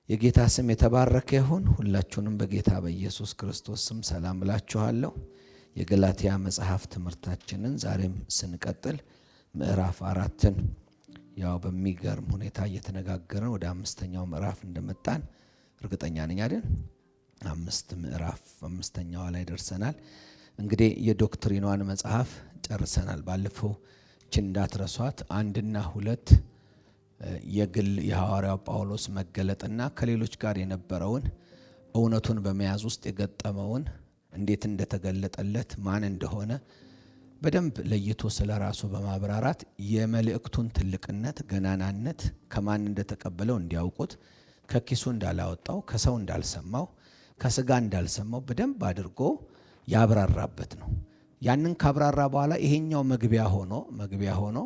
የጌታ ስም የተባረከ ይሁን። ሁላችሁንም በጌታ በኢየሱስ ክርስቶስ ስም ሰላም እላችኋለሁ። የገላትያ መጽሐፍ ትምህርታችንን ዛሬም ስንቀጥል ምዕራፍ 4ን ያው በሚገርም ሁኔታ እየተነጋገርን ወደ አምስተኛው ምዕራፍ እንደመጣን እርግጠኛ ነኝ አይደል? አምስተኛው ላይ ደርሰናል። እንግዲህ የዶክትሪኗን መጽሐፍ ጨርሰናል። ባለፈው እንዳትረሷት 1 እና 2 የግል የሐዋርያው ጳውሎስ መገለጥና ከሌሎች ጋር የነበረውን እውነቱን በመያዝ ውስጥ የገጠመውን እንዴት እንደተገለጠለት ማን እንደሆነ በደንብ ለይቶ ስለራሱ በማብራራት የመልእክቱን ትልቅነት ገናናነት ከማን እንደተቀበለው እንዲያውቁት ከኪሱ እንዳላወጣው ከሰው እንዳልሰማው ከስጋ እንዳልሰማው በደንብ አድርጎ ያብራራበት ነው። ያንን ካብራራ በኋላ ይሄኛው መግቢያ ሆኖ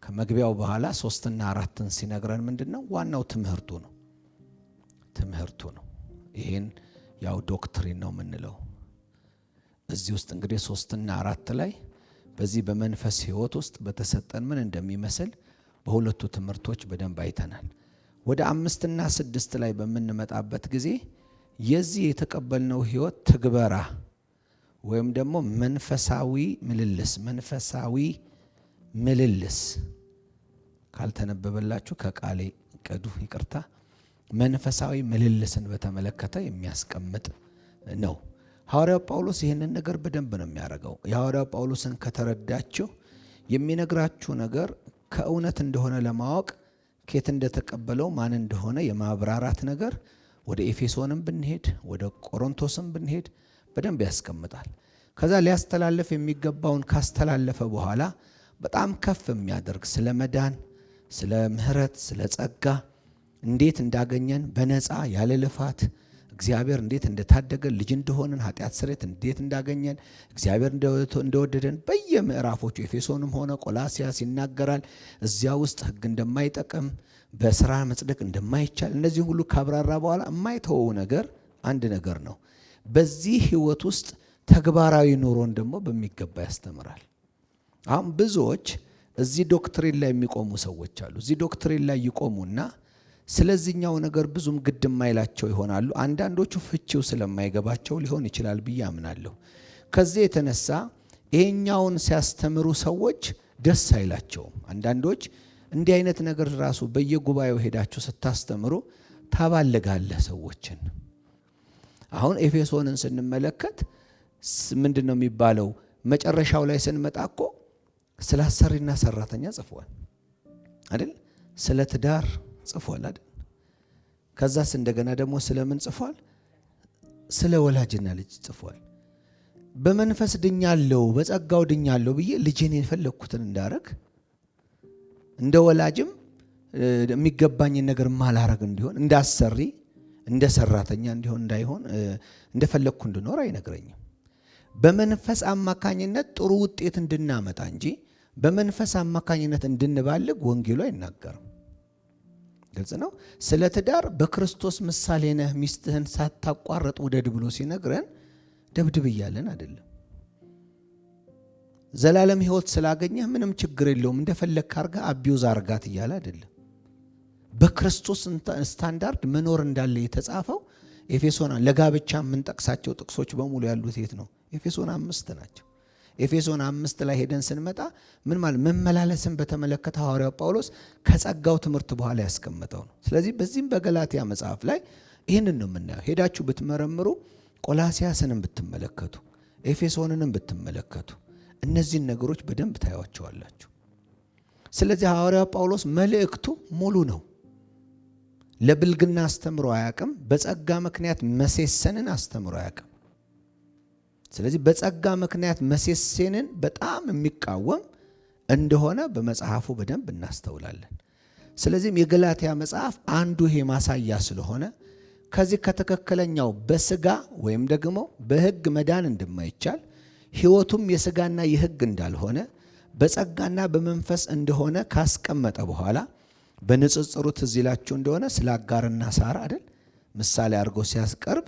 ከመግቢያው በኋላ 3 እና 4ን ሲነግረን ምንድነው ዋናው ትምህርቱ ነው። ይሄን ያው ዶክትሪን ነው የምንለው። እዚህ ውስጥ እንግዲህ 3 እና 4 ላይ በዚህ በመንፈስ ሕይወት ውስጥ በተሰጠን ምን እንደሚመስል በሁለቱ ትምህርቶች በደንብ አይተናል። ወደ 5 እና 6 ላይ በምንመጣበት ጊዜ የዚህ የተቀበልነው ሕይወት ትግበራ ወይም ደግሞ መንፈሳዊ ምልልስ ካልተነበበላችሁ ከቃሌ ቀዱ ይቅርታ። መንፈሳዊ ምልልስን በተመለከተ የሚያስቀምጥ ነው። ሐዋርያው ጳውሎስ ይህንን ነገር በደንብ ነው የሚያደርገው። የሐዋርያው ጳውሎስን ከተረዳችሁ የሚነግራችሁ ነገር ከእውነት እንደሆነ ለማወቅ ከየት እንደተቀበለው ማን እንደሆነ የማብራራት ነገር ወደ ኤፌሶንም ብንሄድ ወደ ቆሮንቶስም ብንሄድ በደንብ ያስቀምጣል። ከዛ ሊያስተላልፍ የሚገባውን ካስተላለፈ በኋላ በጣም ከፍ የሚያደርግ ስለ መዳን፣ ስለ ምህረት፣ ስለ ጸጋ እንዴት እንዳገኘን በነፃ ያለ ልፋት እግዚአብሔር እንዴት እንደታደገን ልጅ እንደሆነን ኃጢአት ስርየት እንዴት እንዳገኘን እግዚአብሔር እንደወደደን በየምዕራፎቹ ኤፌሶንም ሆነ ቆላሲያስ ይናገራል። እዚያ ውስጥ ሕግ እንደማይጠቅም በስራ መጽደቅ እንደማይቻል እነዚህ ሁሉ ካብራራ በኋላ የማይተወው ነገር አንድ ነገር ነው። በዚህ ህይወት ውስጥ ተግባራዊ ኑሮን ደግሞ በሚገባ ያስተምራል። አሁን ብዙዎች እዚህ ዶክትሪን ላይ የሚቆሙ ሰዎች አሉ። እዚህ ዶክትሪን ላይ ይቆሙና ስለዚህኛው ነገር ብዙም ግድ የማይላቸው ይሆናሉ። አንዳንዶቹ ፍቺው ስለማይገባቸው ሊሆን ይችላል ብዬ አምናለሁ። ከዚህ የተነሳ ይሄኛውን ሲያስተምሩ ሰዎች ደስ አይላቸውም። አንዳንዶች እንዲህ አይነት ነገር ራሱ በየጉባኤው ሄዳችሁ ስታስተምሩ ታባልጋለህ ሰዎችን። አሁን ኤፌሶንን ስንመለከት ምንድነው የሚባለው? መጨረሻው ላይ ስንመጣ እኮ ስለ አሰሪና ሰራተኛ ጽፏል አይደል? ስለ ትዳር ጽፏል አይደል? ከዛስ እንደገና ደግሞ ስለምን ጽፏል? ስለ ወላጅና ልጅ ጽፏል። በመንፈስ ድኛለሁ በጸጋው ድኛለሁ ብዬ ልጄን የፈለኩትን እንዳረግ እንደ ወላጅም የሚገባኝን ነገር ማላረግ እንዲሆን እንዳሰሪ እንደ ሰራተኛ እንዲሆን እንዳይሆን እንደፈለኩ እንድኖር አይነግረኝም። በመንፈስ አማካኝነት ጥሩ ውጤት እንድናመጣ እንጂ በመንፈስ አማካኝነት እንድንባልግ ወንጌሉ አይናገርም። ግልጽ ነው። ስለ ትዳር በክርስቶስ ምሳሌ ነህ ሚስትህን ሳታቋርጥ ውደድ ብሎ ሲነግረን ደብድብ እያለን አይደለም። ዘላለም ሕይወት ስላገኘህ ምንም ችግር የለውም እንደፈለክ አርጋ አቢዩዝ አርጋት እያለ አይደለም። በክርስቶስ ስታንዳርድ መኖር እንዳለ የተጻፈው ኤፌሶን ለጋብቻ የምንጠቅሳቸው ጥቅሶች በሙሉ ያሉት የት ነው? ኤፌሶን 5 ናቸው። ኤፌሶን 5 ላይ ሄደን ስንመጣ ምን ማለት መመላለስን በተመለከተ ሐዋርያው ጳውሎስ ከጸጋው ትምህርት በኋላ ያስቀመጠው ነው። ስለዚህ በዚህም በገላትያ መጽሐፍ ላይ ይህንን ነው የምናየው። ሄዳችሁ ብትመረምሩ ቆላሲያስንም ብትመለከቱ ኤፌሶንንም ብትመለከቱ እነዚህን ነገሮች በደንብ ታያቸዋላችሁ። ስለዚህ ሐዋርያው ጳውሎስ መልእክቱ ሙሉ ነው። ለብልግና አስተምሮ አያውቅም። በጸጋ ምክንያት መሴሰንን አስተምሮ አያውቅም። ስለዚህ በጸጋ ምክንያት መሴሰንን በጣም የሚቃወም እንደሆነ በመጽሐፉ በደንብ እናስተውላለን። ስለዚህም የገላትያ መጽሐፍ አንዱ ይሄ ማሳያ ስለሆነ ከዚህ ከተከከለኛው በስጋ ወይም ደግሞ በሕግ መዳን እንደማይቻል ሕይወቱም የስጋና የሕግ እንዳልሆነ በጸጋና በመንፈስ እንደሆነ ካስቀመጠ በኋላ በንጽጽሩ ትዝ ይላችሁ እንደሆነ ስለ አጋርና ሳራ አይደል ምሳሌ አድርጎ ሲያስቀርብ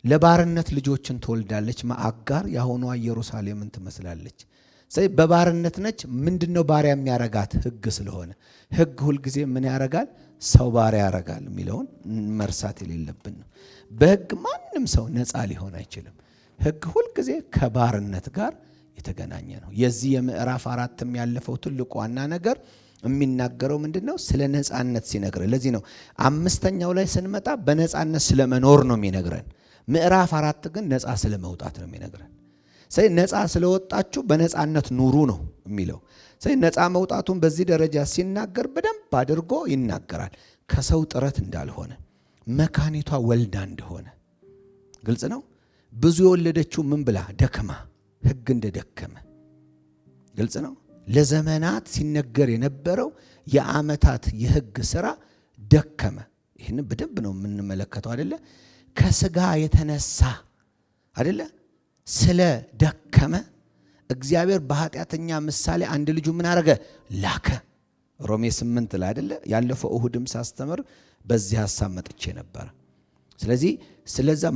ለባርነት ልጆችን ትወልዳለች፣ አጋር የአሁኗ ኢየሩሳሌምን ትመስላለች። በባርነት ነች። ምንድነው ባሪያ የሚያረጋት? ሕግ ስለሆነ ሕግ ሁልጊዜ ምን ያረጋል? ሰው ባሪያ ያረጋል የሚለውን መርሳት የሌለብን ነው። በሕግ ማንም ሰው ነፃ ሊሆን አይችልም። ሕግ ሁልጊዜ ከባርነት ጋር የተገናኘ ነው። የዚህ የምዕራፍ 4 ያለፈው ትልቁ ዋና ነገር የሚናገረው ምንድነው? ስለ ነፃነት ሲነግረን። ለዚህ ነው 5ኛው ላይ ስንመጣ በነፃነት ስለመኖር ነው የሚነግረን። ምዕራፍ 4 ግን ነፃ ስለመውጣት ነው የሚነግረን። ነፃ ስለወጣችሁ በነፃነት ኑሩ ነው የሚለው። ነፃ መውጣቱን በዚህ ደረጃ ሲናገር በደንብ አድርጎ ይናገራል። ከሰው ጥረት እንዳልሆነ፣ መካኒቷ ወልዳ እንደሆነ ግልጽ ነው። ብዙ የወለደችው ምን ብላ? ደክማ፣ ሕግ እንደደከመ ግልጽ ነው። ለዘመናት ሲነገር የነበረው የዓመታት የሕግ ሥራ ደከመ። ይህን በደንብ ነው የምንመለከተው አይደለ? ከሥጋ የተነሳ አይደለ? ስለ ደከመ እግዚአብሔር በኃጢአተኛ ምሳሌ አንድ ልጁ ምን አረገ? ላከ። ሮሜ 8 ላይ አይደለ? ያለፈው እሁድም ሳስተምር በዚህ ሐሳብ መጥቼ ነበር። ስለዚህ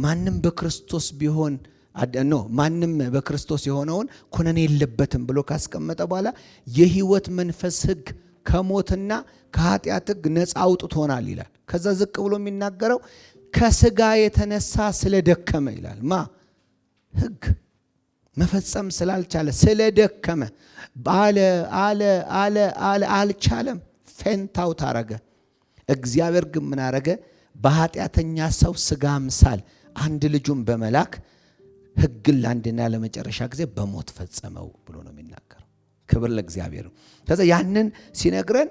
ማንም በክርስቶስ ቢሆን ማንም በክርስቶስ የሆነውን ኩነኔ የለበትም ብሎ ካስቀመጠ በኋላ የሕይወት መንፈስ ሕግ ከሞትና ከኃጢአት ሕግ ነፃ አውጥቶናል ይላል። ከዛ ዝቅ ብሎ የሚናገረው ከሥጋ የተነሳ ስለደከመ ይላል። ሕግ መፈጸም ስላልቻለ ስለደከመ አልቻለም። ፌንታው ታረገ። እግዚአብሔር ግን ምን አረገ? በኃጢአተኛ ሰው ሥጋ ምሳል አንድ ልጁን በመላክ ሕግን ለአንድና ለመጨረሻ ጊዜ በሞት ፈጸመው ብሎ ነው የሚናገረው። ክብር ለእግዚአብሔር። ከዛ ያንን ሲነግረን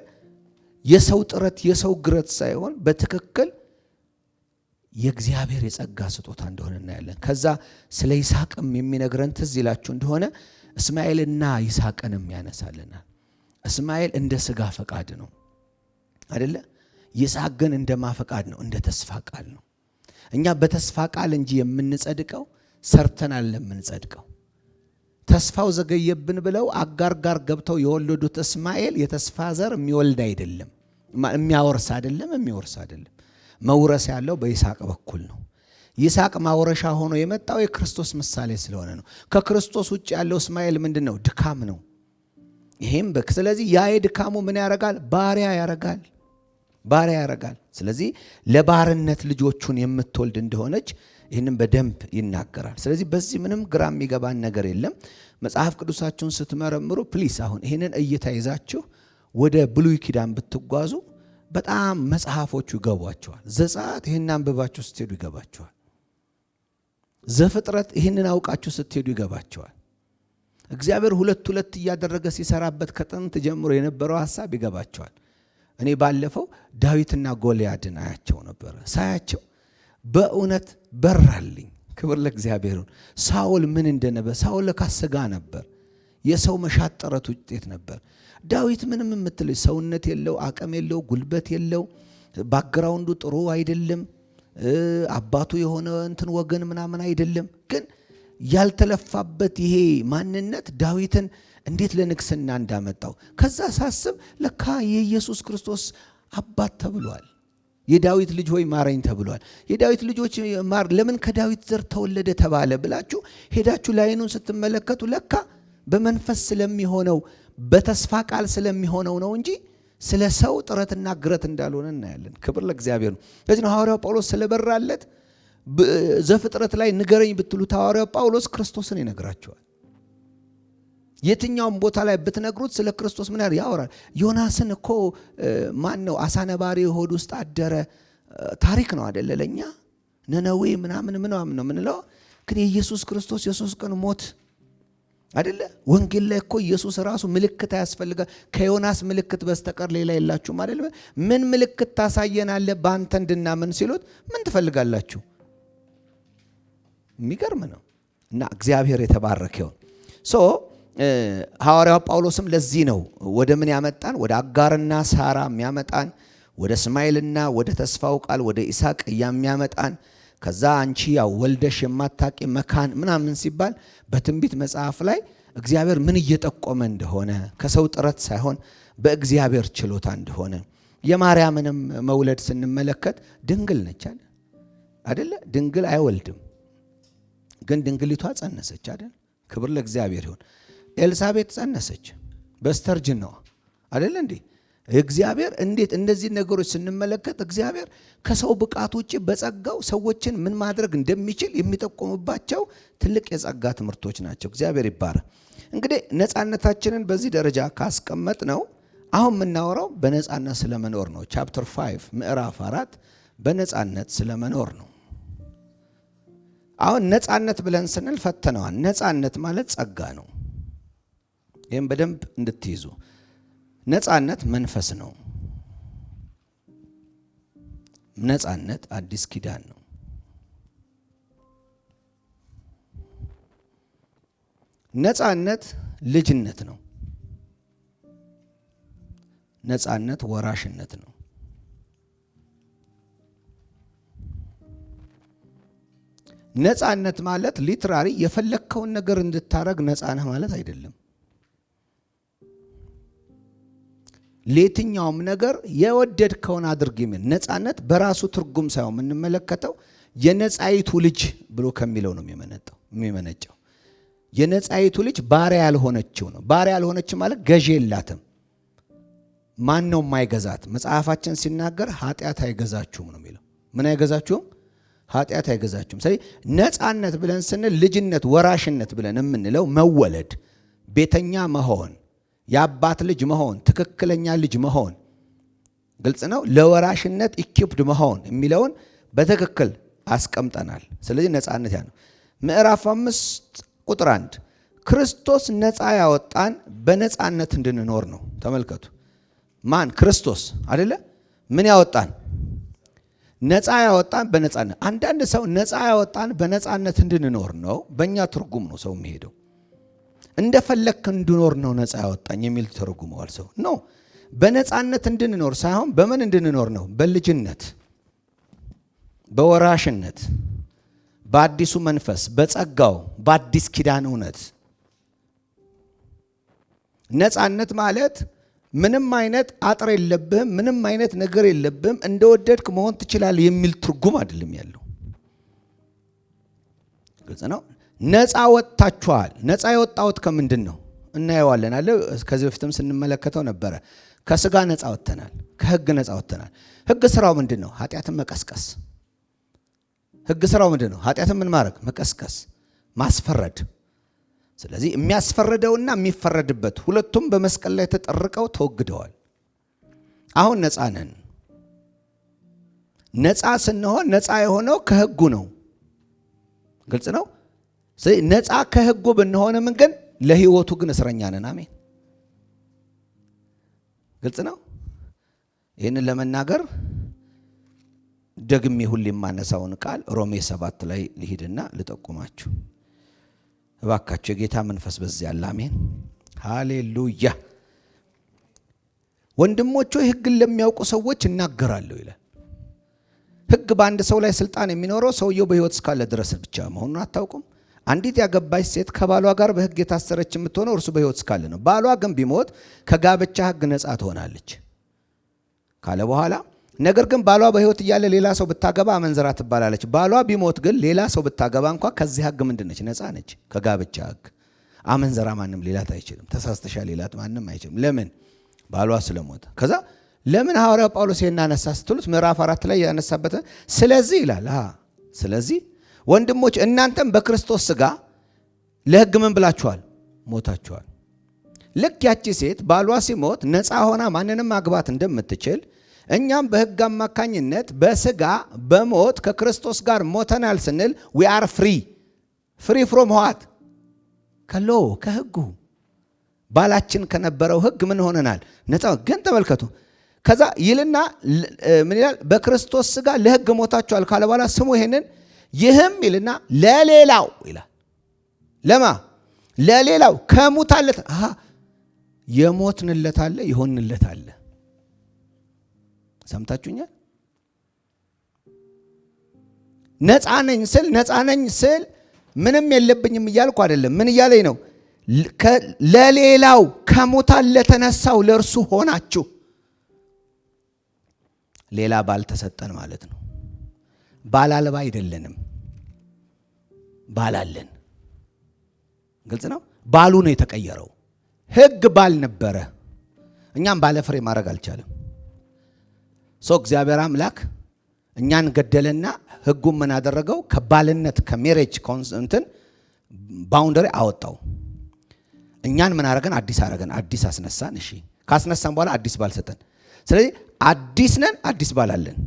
የሰው ጥረት የሰው ግረት ሳይሆን በትክክል የእግዚአብሔር የጸጋ ስጦታ እንደሆነ እናያለን። ከዛ ስለ ይስሐቅም የሚነግረን ትዝ ይላችሁ እንደሆነ እስማኤልና ይስሐቅንም ያነሳልናል። እስማኤል እንደ ሥጋ ፈቃድ ነው አይደለ? ይስሐቅ ግን እንደ ማፈቃድ ነው፣ እንደ ተስፋ ቃል ነው። እኛ በተስፋ ቃል እንጂ የምንጸድቀው ሰርተን አይደለም የምንጸድቀው። ተስፋው ዘገየብን ብለው አጋር ጋር ገብተው የወለዱት እስማኤል የተስፋ ዘር የሚወልድ አይደለም፣ የሚያወርስ አይደለም። መውረስ ያለው በይስሐቅ በኩል ነው። ይስሐቅ ማውረሻ ሆኖ የመጣው የክርስቶስ ምሳሌ ስለሆነ ነው። ከክርስቶስ ውጭ ያለው እስማኤል ምንድነው? ድካም ነው። ይሄም ስለዚህ ያ የድካሙ ምን ያረጋል? ባሪያ ያረጋል። ስለዚህ ለባርነት ልጆቹን የምትወልድ እንደሆነች ይህንን በደንብ ይናገራል። ስለዚህ በዚህ ምንም ግራ የሚገባን ነገር የለም። መጽሐፍ ቅዱሳችሁን ስትመረምሩ ፕሊስ አሁን ይህንን እይታ ይዛችሁ ወደ ብሉይ ኪዳን ብትጓዙ በጣም መጽሐፎቹ ይገቧቸዋል። ዘጸአት ይህን አንብባችሁ ስትሄዱ ይገባቸዋል። ዘፍጥረት ይህንን አውቃችሁ ስትሄዱ ይገባቸዋል። እግዚአብሔር ሁለት እያደረገ ሲሰራበት ከጥንት ጀምሮ የነበረው ሐሳብ ይገባቸዋል። እኔ ባለፈው ዳዊትና ጎልያድን አያቸው ነበር። ሳያቸው በእውነት በራልኝ። ክብር ለእግዚአብሔር። ሳኦል ምን እንደነበረ ሳኦል ለካ ሥጋ ነበር፣ የሰው መሻት ጥረት ውጤት ነበር። ዳዊት ምንም የምትልጅ ሰውነት የለው፣ አቅም የለው፣ ጉልበት የለው፣ ባክግራውንዱ ጥሩ አይደለም፣ አባቱ የሆነ እንትን ወገን ምናምን አይደለም። ግን ያልተለፋበት ይሄ ማንነት ዳዊትን እንዴት ለንግስና እንዳመጣው ከዛ ሳስብ ለካ የኢየሱስ ክርስቶስ አባት ተብሏል። የዳዊት ልጅ ሆይ ማረኝ ተብሏል። የዳዊት ልጆች ለምን ከዳዊት ዘር ተወለደ ተባለ ብላችሁ ሄዳችሁ ላይኑን ስትመለከቱ ለካ በመንፈስ ስለሚሆነው በተስፋ ቃል ስለሚሆነው ነው እንጂ ስለ ሰው ጥረትና ግረት እንዳልሆነ እናያለን። ክብር ለእግዚአብሔር ነው። ስለዚህ ነው ሐዋርያው ጳውሎስ ስለበራለት ዘፍጥረት ላይ ንገረኝ ብትሉት ሐዋርያው ጳውሎስ ክርስቶስን ይነግራቸዋል። የትኛውም ቦታ ላይ ብትነግሩት ስለ ክርስቶስ ምን ያወራል? ዮናስን እኮ ማን ነው አሳ ነባሪ ሆድ ውስጥ አደረ ታሪክ ነው አይደለ? ለኛ ነነዌ ምናምን ነው ምንለው። ግን የኢየሱስ ክርስቶስ የ3 ቀን ሞት አይደለ? ወንጌል ላይ እኮ ኢየሱስ ራሱ ምልክት ያስፈልጋል፣ ከዮናስ ምልክት በስተቀር ሌላ የላችሁም አይደለ? ምን ምልክት ታሳየናለህ በአንተ እንድናምን ሲሉት ምን ትፈልጋላችሁ? የሚገርም ነው። እና እግዚአብሔር የተባረከ ይሁን። ሐዋርያው ጳውሎስም ለዚህ ነው ወደ ምን ያመጣን? ወደ አጋርና ሳራ የሚያመጣን፣ ወደ እስማኤልና ወደ ተስፋው ቃል ወደ ይስሐቅ የሚያመጣን። ከዛ አንቺ ያው ወልደሽ የማታቂ መካን ምናምን ሲባል በትንቢት መጽሐፍ ላይ እግዚአብሔር ምን እየጠቆመ እንደሆነ ከሰው ጥረት ሳይሆን በእግዚአብሔር ችሎታ እንደሆነ። የማርያምንም መውለድ ስንመለከት ድንግል ነች አይደለ? ድንግል አይወልድም፣ ግን ድንግሊቷ ጸነሰች አይደል? ክብር ለእግዚአብሔር ይሁን። ኤልሳቤጥ ጸነሰች በስተርጅናዋ አይደል እንዴ? እግዚአብሔር እንዴት እንደዚህ ነገሮች ስንመለከት እግዚአብሔር ከሰው ብቃት ውጪ በጸጋው ሰዎችን ምን ማድረግ እንደሚችል የሚጠቁምባቸው ትልቅ የጸጋ ትምህርቶች ናቸው። እግዚአብሔር ይባረክ። እንግዲህ ነፃነታችንን በዚህ ደረጃ ካስቀመጥ ነው አሁን የምናወራው በነፃነት ስለመኖር ነው። ቻፕተር 5 ምዕራፍ 4 በነፃነት ስለመኖር ነው። አሁን ነፃነት ብለን ስንል ፈተነዋል። ነፃነት ማለት ጸጋ ነው። ይህም በደንብ እንድትይዙ። ነፃነት መንፈስ ነው። ነፃነት አዲስ ኪዳን ነው። ነፃነት ልጅነት ነው። ነፃነት ወራሽነት ነው። ነፃነት ማለት ሊትራሪ የፈለከውን ነገር እንድታረግ ነፃ ነህ ማለት አይደለም። ለየትኛውም ነገር የወደድከውን አድርግ የሚል ነፃነት በራሱ ትርጉም ሳይሆን የምንመለከተው የነፃይቱ ልጅ ብሎ ከሚለው ነው የሚመነጨው። የነፃይቱ ልጅ ባሪያ ያልሆነችው ነው። ባሪያ ያልሆነችው ማለት ገዢ የላትም። ማን ነው የማይገዛት? መጽሐፋችን ሲናገር ኃጢአት አይገዛችሁም ነው የሚለው። ምን አይገዛችሁም? ኃጢአት አይገዛችሁም። ስለዚህ ነፃነት ብለን ስንል ልጅነት፣ ወራሽነት ብለን የምንለው መወለድ፣ ቤተኛ መሆን፣ የአባት ልጅ መሆን፣ ትክክለኛ ልጅ መሆን ግልጽ ነው። ለወራሽነት ኢኪፕድ መሆን የሚለውን በትክክል አስቀምጠናል። ስለዚህ ነፃነት ያ ነው። ምዕራፍ 5 ቁጥር 1 ክርስቶስ ነፃ ያወጣን በነፃነት እንድንኖር ነው። ተመልከቱ። ማን? ክርስቶስ አይደለ? ምን ያወጣን? ነፃ ያወጣን በነፃነት። አንዳንድ ሰው ነፃ ያወጣን በነፃነት እንድንኖር ነው፣ በእኛ ትርጉም ነው ሰው የሚሄደው። እንደፈለክ እንድኖር ነው ነፃ ያወጣኝ የሚል ተርጉመዋል ሰው። ኖ በነፃነት እንድንኖር ሳይሆን በምን እንድንኖር ነው? በልጅነት፣ በወራሽነት፣ በአዲሱ መንፈስ፣ በጸጋው፣ በአዲስ ኪዳን እውነት። ነፃነት ማለት ምንም አይነት አጥር የለብህም፣ ምንም አይነት ነገር የለብህም፣ እንደወደድክ መሆን ትችላለህ የሚል ትርጉም አይደለም ያለው። ግልጽ ነው። ነፃ ወጥታችኋል። ነፃ የወጣሁት ከምንድን ነው? እናየዋለን አለ። ከዚህ በፊትም ስንመለከተው ነበረ። ከስጋ ነፃ ወጥተናል፣ ከህግ ነፃ ወጥተናል። ህግ ስራው ምንድን ነው? ኃጢአትን መቀስቀስ። ህግ ስራው ምንድን ነው? ኃጢአትን ምን ማድረግ? መቀስቀስ፣ ማስፈረድ። ስለዚህ የሚያስፈርደውና የሚፈረድበት ሁለቱም በመስቀል ላይ ተጠርቀው ተወግደዋል። አሁን ነፃ ነን። ነፃ ስንሆን ነፃ የሆነው ከህጉ ነው። ግልጽ ነው። ስለዚህ ነፃ ከህጉ ብንሆንም ግን ለህይወቱ ግን እስረኛ ነን። አሜን። ግልጽ ነው። ይህንን ለመናገር ደግሜ ሁሌ የማነሳውን ቃል ሮሜ 7 ላይ ልሂድና ልጠቁማችሁ እባካችሁ። የጌታ መንፈስ በዚያ አለ። አሜን ሃሌሉያ። ወንድሞቹ ህግን ለሚያውቁ ሰዎች እናገራለሁ ይላል። ህግ በአንድ ሰው ላይ ስልጣን የሚኖረው ሰውየው በህይወት እስካለ ድረስ ብቻ መሆኑን አታውቁም? አንዲት ያገባች ሴት ከባሏ ጋር በህግ የታሰረች የምትሆነው እርሱ በህይወት እስካለ ነው። ባሏ ግን ቢሞት ከጋብቻ ህግ ነፃ ትሆናለች ካለ በኋላ ነገር ግን ባሏ በህይወት እያለ ሌላ ሰው ብታገባ አመንዝራ ትባላለች። ባሏ ቢሞት ግን ሌላ ሰው ብታገባ እንኳን ከዚህ ህግ ምንድነች? ነፃ ነች፣ ከጋብቻ ህግ። አመንዝራ ማንም ሌላት አይችልም። ተሳስተሻል ሌላት ማንም አይችልም። ለምን? ባሏ ስለሞተ። ከዛ ለምን ሐዋርያው ጳውሎስ ይሄን አነሳ ስትሉት ምዕራፍ 4 ላይ ያነሳበት ስለዚህ ይላል። ስለዚህ ወንድሞች እናንተም በክርስቶስ ሥጋ ለህግ ምን ብላችኋል? ሞታችኋል። ልክ ያቺ ሴት ባሏ ሲሞት ነፃ ሆና ማንንም ማግባት እንደምትችል እኛም በህግ አማካኝነት በሥጋ በሞት ከክርስቶስ ጋር ሞተናል ስንል we are free from what? ከህጉ ባላችን ከነበረው ህግ ምን ሆነናል? ነፃ። ግን ተመልከቱ ከዛ ይልና ምን ይላል? በክርስቶስ ሥጋ ለህግ ሞታችኋል ካለ በኋላ ስሙ ይሄንን ይህም ይልና ለሌላው ይላል። ለማ? ለሌላው ከሙታለት የሞትንለት አለ፣ ይሆንለት አለ። ሰምታችሁኛል? ነፃ ነኝ ስል ምንም የለብኝም እያልኩ አይደለም። ምን እያለኝ ነው? ለሌላው ከሙታን ለተነሳው ለእርሱ ሆናችሁ። ሌላ ባል ተሰጠን ማለት ነው። ባል አልባ አይደለንም፣ ባል አለን። ግልጽ ነው። ባሉ ነው የተቀየረው። ሕግ ባል ነበረ፣ እኛም ባለ ፍሬ ማድረግ አልቻለም። እግዚአብሔር አምላክ እኛን ገደለና ሕጉን ምን አደረገው? ከባልነት ከሜሬጅ ኮንሰንትን ባውንደሪ አወጣው። እኛን ምን አረገን? አዲስ አረገን፣ አዲስ አስነሳን። እሺ ካስነሳን በኋላ አዲስ ባል ሰጠን። ስለዚህ አዲስ ነን፣ አዲስ ባል አለን።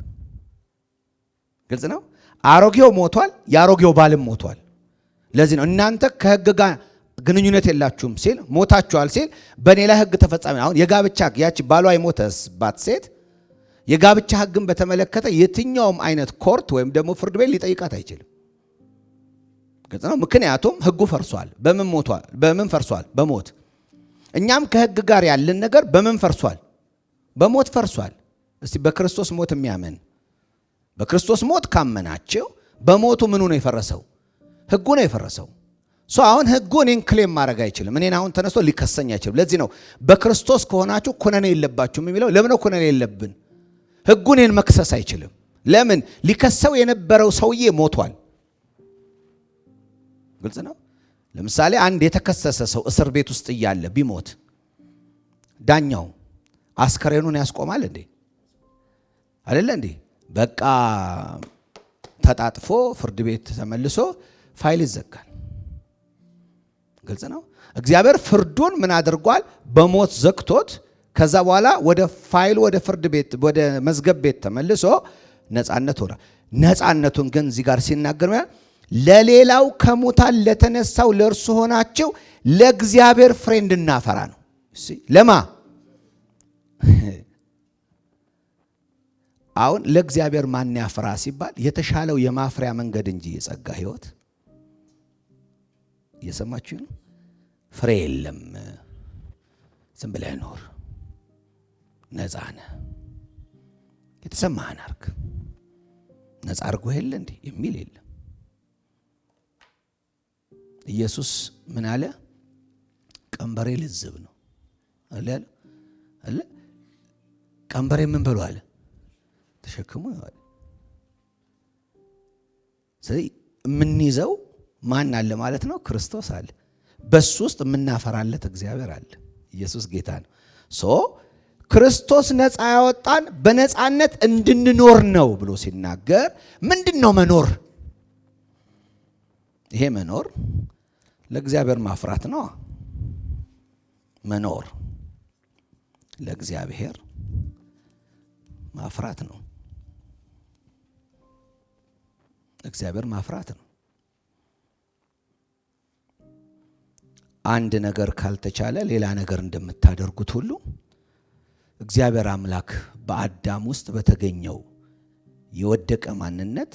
ግልጽ ነው። አሮጌው ሞቷል፣ የአሮጌው ባልም ሞቷል። ለዚህ ነው እናንተ ከሕግ ጋር ግንኙነት የላችሁም ሲል ሞታችኋል ሲል በእኔ ላይ ሕግ ተፈጻሚ። አሁን የጋብቻ ያቺ ባሏ የሞተባት ሴት የጋብቻ ሕግን በተመለከተ የትኛውም አይነት ኮርት ወይም ደግሞ ፍርድ ቤት ሊጠይቃት አይችልም። ግልጽ ነው። ምክንያቱም ሕጉ ፈርሷል። በምን ሞቷል? በምን ፈርሷል? በሞት። እኛም ከሕግ ጋር ያለን ነገር በምን ፈርሷል? በሞት ፈርሷል። እስቲ በክርስቶስ ሞት የሚያምን በክርስቶስ ሞት ካመናቸው በሞቱ ምኑ ነው የፈረሰው? ሕጉ ነው የፈረሰው። አሁን ሕጉ እኔን ክሌም ማድረግ አይችልም። እኔን አሁን ተነስቶ ሊከሰኝ አይችልም። ለዚህ ነው በክርስቶስ ከሆናችሁ ኩነኔ የለባችሁም የሚለው። ለምን ነው ኩነኔ የለብን? ሕጉ እኔን መክሰስ አይችልም። ለምን? ሊከሰው የነበረው ሰውዬ ሞቷል። ግልጽ ነው። ለምሳሌ አንድ የተከሰሰ ሰው እስር ቤት ውስጥ እያለ ቢሞት ዳኛው አስከሬኑን ያስቆማል እንዴ? አይደለ እንዴ? በቃ ተጣጥፎ ፍርድ ቤት ተመልሶ ፋይል ይዘጋል። ግልጽ ነው። እግዚአብሔር ፍርዱን ምን አድርጓል? በሞት ዘግቶት ከዛ በኋላ ወደ ፋይሉ ወደ ፍርድ ቤት ወደ መዝገብ ቤት ተመልሶ ነፃነት ሆነ። ነፃነቱን ግን እዚህ ጋር ሲናገር ለሌላው ከሙታን ለተነሳው ለእርሱ ሆናችሁ ለእግዚአብሔር ፍሬ እንድናፈራ ነው። ለማ አሁን ለእግዚአብሔር ማን ያፍራ ሲባል የተሻለው የማፍሪያ መንገድ እንጂ የጸጋ ሕይወት እየሰማችሁ ነው። ፍሬ የለም። ዝም ብለህ ኖር፣ ነፃ ነህ፣ የተሰማህን አርግ፣ ነፃ አርጎ የለ እንዴ የሚል የለም። ኢየሱስ ምን አለ? ቀንበሬ ልዝብ ነው አለ። ቀንበሬ ምን ብሎ አለ? ተሸክሙ ይዋል። ስለዚህ የምንይዘው ማን አለ ማለት ነው? ክርስቶስ አለ። በሱ ውስጥ የምናፈራለት እግዚአብሔር አለ። ኢየሱስ ጌታ ነው። ክርስቶስ ነፃ ያወጣን በነፃነት እንድንኖር ነው ብሎ ሲናገር ምንድነው መኖር? ይሄ መኖር ለእግዚአብሔር ማፍራት ነው። መኖር ለእግዚአብሔር ማፍራት ነው። እግዚአብሔር ማፍራት ነው። አንድ ነገር ካልተቻለ ሌላ ነገር እንደምታደርጉት ሁሉ እግዚአብሔር አምላክ በአዳም ውስጥ በተገኘው የወደቀ ማንነት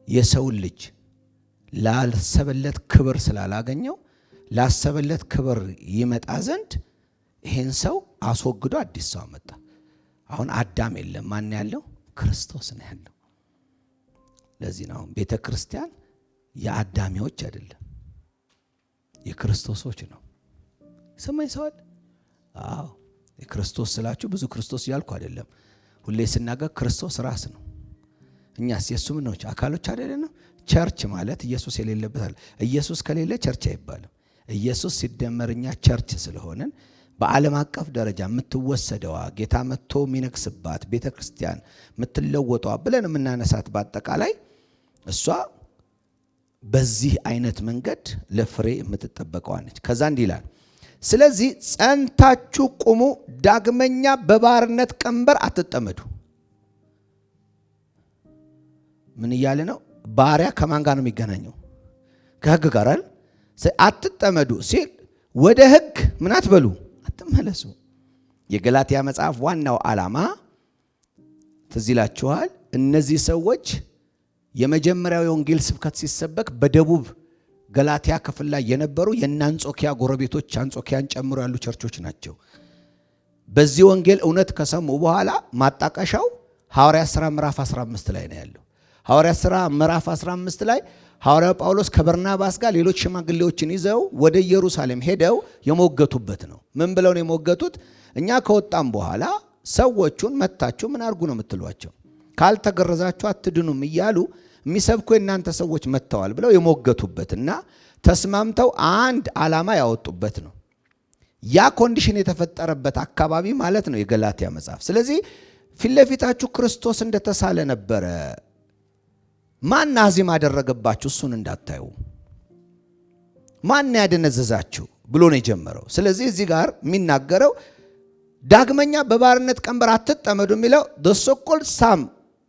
የሰው ልጅ ላሰበለት ክብር ስላላገኘው ላሰበለት ክብር ይመጣ ዘንድ ይሄን ሰው አስወግዶ አዲስ ሰው አመጣ። አሁን አዳም የለም። ማን ያለው? ክርስቶስ ነው ያለው። ለዚህ ነው ቤተ ክርስቲያን የአዳሚዎች አይደለም፣ የክርስቶሶች ነው። ሰማይ ሰው አለ? አዎ፣ የክርስቶስ ስላችሁ ብዙ ክርስቶስ ያልኩ አይደለም። ሁሌ ስናገር ክርስቶስ ራስ ነው። እኛስ የሱ ምኖች አካሎች አይደለም። ቸርች ማለት ኢየሱስ የሌለበት አለ። ኢየሱስ ከሌለ ቸርች አይባልም። ኢየሱስ ሲደመርኛ ቸርች ስለሆነን በዓለም አቀፍ ደረጃ የምትወሰደዋ ጌታ መጥቶ የሚነክስባት ቤተ ክርስቲያን የምትለወጠዋ ብለን የምናነሳት በአጠቃላይ እሷ በዚህ አይነት መንገድ ለፍሬ የምትጠበቀዋ ነች። ከዛ እንዲህ ይላል፣ ስለዚህ ጸንታችሁ ቁሙ፣ ዳግመኛ በባርነት ቀንበር አትጠመዱ። ምን እያለ ነው? ባሪያ ከማን ጋር ነው የሚገናኘው? ከሕግ ጋር አይደል? አትጠመዱ ሲል ወደ ሕግ ምን አትበሉ፣ አትመለሱ። የገላትያ መጽሐፍ ዋናው ዓላማ ትዝ ይላችኋል። እነዚህ ሰዎች የመጀመሪያው የወንጌል ስብከት ሲሰበክ በደቡብ ገላትያ ክፍል ላይ የነበሩ የአንጾኪያ ጎረቤቶች አንጾኪያን ጨምሮ ያሉ ቸርቾች ናቸው። በዚህ ወንጌል እውነት ከሰሙ በኋላ ማጣቀሻው ሐዋርያት ሥራ ምዕራፍ 15 ላይ ነው ያለው። ሐዋርያት ሥራ ምዕራፍ 15 ላይ ሐዋርያው ጳውሎስ ከበርናባስ ጋር ሌሎች ሽማግሌዎችን ይዘው ወደ ኢየሩሳሌም ሄደው የሞገቱበት ነው። ምን ብለው ነው የሞገቱት? እኛ ከወጣም በኋላ ሰዎቹን መታችሁ ምን አርጉ ነው የምትሏቸው? ካልተገረዛችሁ አትድኑም እያሉ የሚሰብኩ የእናንተ ሰዎች መጥተዋል ብለው የሞገቱበትና ተስማምተው አንድ ዓላማ ያወጡበት ነው። ያ ኮንዲሽን የተፈጠረበት አካባቢ ማለት ነው የገላትያ መጽሐፍ። ስለዚህ ፊት ለፊታችሁ ክርስቶስ እንደተሳለ ነበረ፣ ማን አዚም አደረገባችሁ እሱን እንዳታዩ፣ ማን ያደነዘዛችሁ ብሎ ነው የጀመረው። ስለዚህ እዚህ ጋር የሚናገረው ዳግመኛ በባርነት ቀንበር አትጠመዱ የሚለው ደሶኮል ሳም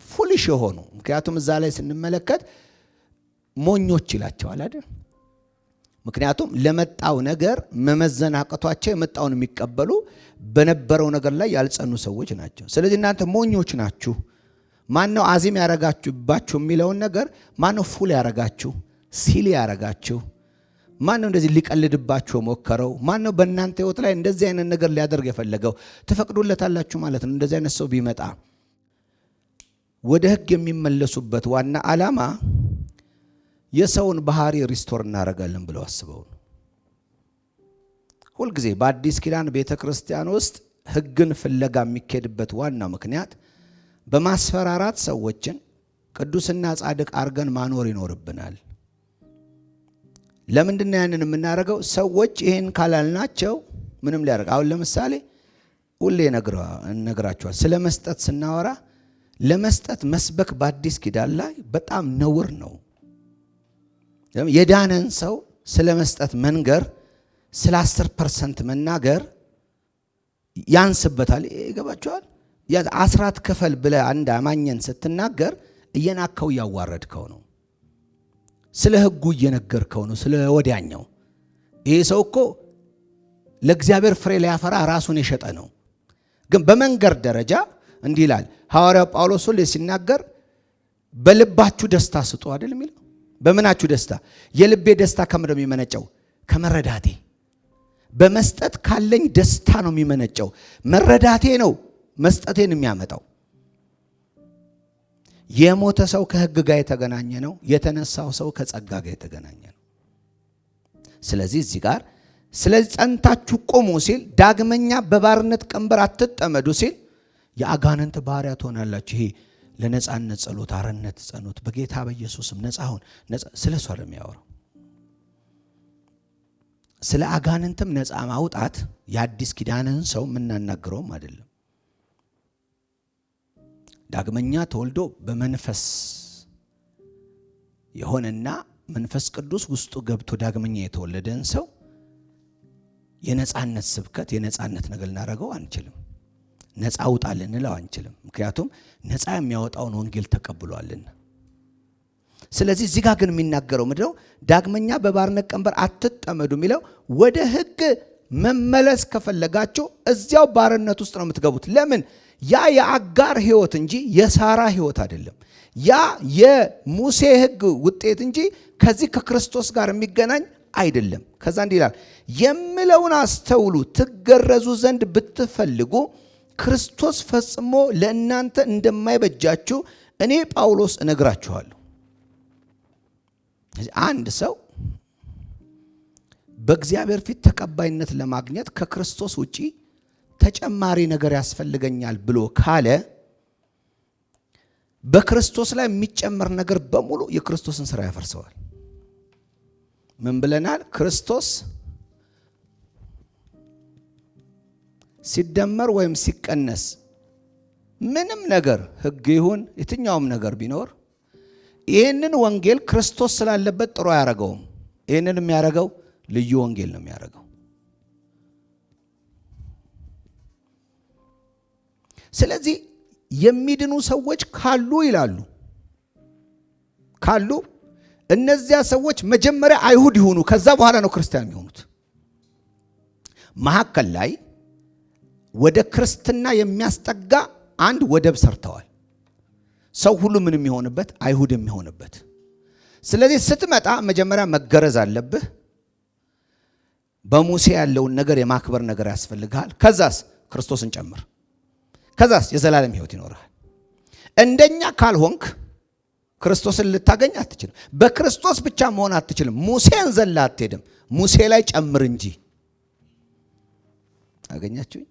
ፉሊሽ የሆኑ ምክንያቱም እዛ ላይ ስንመለከት ሞኞች ይላቸዋል አይደል? ምክንያቱም ለመጣው ነገር መመዘን አቅቷቸው የመጣውን የሚቀበሉ በነበረው ነገር ላይ ያልጸኑ ሰዎች ናቸው። ስለዚህ እናንተ ሞኞች ናችሁ። ማን ነው አዚም ያረጋችሁባችሁ የሚለውን ነገር ማን ነው ፉል ያረጋችሁ ሲል ያረጋችሁ? ማን ነው እንደዚህ ሊቀልድባችሁ ሞከረው? ማን ነው በእናንተ ህይወት ላይ እንደዚህ አይነት ነገር ሊያደርግ የፈለገው? ተፈቅዶለታላችሁ ማለት ነው። እንደዚህ አይነት ሰው ቢመጣ ወደ ህግ የሚመለሱበት ዋና ዓላማ የሰውን ባህሪ ሪስቶር እናደርጋለን ብለው አስበው ነው። ሁልጊዜ በአዲስ ኪዳን ቤተክርስቲያን ውስጥ ህግን ፍለጋ የሚኬድበት ዋናው ምክንያት በማስፈራራት ሰዎችን ቅዱስና ጻድቅ አርገን ማኖር ይኖርብናል። ለምንድን ነው ያንን የምናደርገው? ሰዎች ይሄን ካላልናቸው ምንም ሊያደርግ አሁን ለምሳሌ ሁሌ ነግራቸዋል። ስለ መስጠት ስናወራ ለመስጠት መስበክ በአዲስ ኪዳን ላይ በጣም ነውር ነው። የዳነን ሰው ስለ መስጠት መንገር ስለ 10% መናገር ያንስበታል። ይገባችኋል? ያ አስራት ክፈል ብለህ አንድ አማኝን ስትናገር እየናከው ያዋረድከው ነው። ስለ ህጉ እየነገርከው ነው። ስለ ወዲያኛው ይሄ ሰው እኮ ለእግዚአብሔር ፍሬ ሊያፈራ ራሱን የሸጠ ነው። ግን በመንገር ደረጃ እንዲህ ይላል ሐዋርያው ጳውሎስ ሁሌ ሲናገር በልባችሁ ደስታ ስጡ አይደል የሚለው? በምናችሁ ደስታ? የልቤ ደስታ ከምንድን ነው የሚመነጨው? ከመረዳቴ። በመስጠት ካለኝ ደስታ ነው የሚመነጨው። መረዳቴ ነው መስጠቴን የሚያመጣው። የሞተ ሰው ከህግ ጋር የተገናኘ ነው። የተነሳው ሰው ከጸጋ ጋር የተገናኘ ነው። ስለዚህ እዚህ ጋር ስለዚህ ጸንታችሁ ቆሙ ሲል ዳግመኛ በባርነት ቀንበር አትጠመዱ ሲል የአጋንንት ባሪያ ትሆናላችሁ። ይሄ ለነጻነት ጸሎት አረነት ጸሎት በጌታ በኢየሱስም ነጻ ሁን ስለሱ አይደለም የሚያወራው። ስለ አጋንንትም ነጻ ማውጣት የአዲስ ኪዳንን ሰው የምናናግረውም አይደለም። ዳግመኛ ተወልዶ በመንፈስ የሆነና መንፈስ ቅዱስ ውስጡ ገብቶ ዳግመኛ የተወለደን ሰው የነጻነት ስብከት የነጻነት ነገር ልናረገው አንችልም። ነጻ አውጣልን እንለው አንችልም። ምክንያቱም ነጻ የሚያወጣውን ወንጌል ተቀብሏልና። ስለዚህ እዚህ ጋር ግን የሚናገረው ምንድነው? ዳግመኛ በባርነት ቀንበር አትጠመዱ የሚለው ወደ ህግ መመለስ ከፈለጋችሁ እዚያው ባርነት ውስጥ ነው የምትገቡት። ለምን? ያ የአጋር ህይወት እንጂ የሳራ ህይወት አይደለም። ያ የሙሴ ህግ ውጤት እንጂ ከዚህ ከክርስቶስ ጋር የሚገናኝ አይደለም። ከዛ እንዲህ ይላል የምለውን አስተውሉ፣ ትገረዙ ዘንድ ብትፈልጉ ክርስቶስ ፈጽሞ ለእናንተ እንደማይበጃችሁ እኔ ጳውሎስ እነግራችኋለሁ። አንድ ሰው በእግዚአብሔር ፊት ተቀባይነት ለማግኘት ከክርስቶስ ውጪ ተጨማሪ ነገር ያስፈልገኛል ብሎ ካለ በክርስቶስ ላይ የሚጨመር ነገር በሙሉ የክርስቶስን ሥራ ያፈርሰዋል። ምን ብለናል? ክርስቶስ ሲደመር ወይም ሲቀነስ ምንም ነገር ህግ ይሁን የትኛውም ነገር ቢኖር ይህንን ወንጌል ክርስቶስ ስላለበት ጥሩ አያረገውም። ይህንን የሚያረገው ልዩ ወንጌል ነው የሚያረገው። ስለዚህ የሚድኑ ሰዎች ካሉ ይላሉ ካሉ እነዚያ ሰዎች መጀመሪያ አይሁድ ይሁኑ፣ ከዛ በኋላ ነው ክርስቲያን የሚሆኑት። መሐከል ላይ ወደ ክርስትና የሚያስጠጋ አንድ ወደብ ሰርተዋል። ሰው ሁሉ ምን የሚሆንበት? አይሁድ የሚሆንበት። ስለዚህ ስትመጣ መጀመሪያ መገረዝ አለብህ። በሙሴ ያለውን ነገር የማክበር ነገር ያስፈልጋል። ከዛስ ክርስቶስን ጨምር። ከዛስ የዘላለም ህይወት ይኖርሃል። እንደኛ ካልሆንክ ክርስቶስን ልታገኝ አትችልም። በክርስቶስ ብቻ መሆን አትችልም። ሙሴን ዘላ አትሄድም። ሙሴ ላይ ጨምር እንጂ። አገኛችሁ?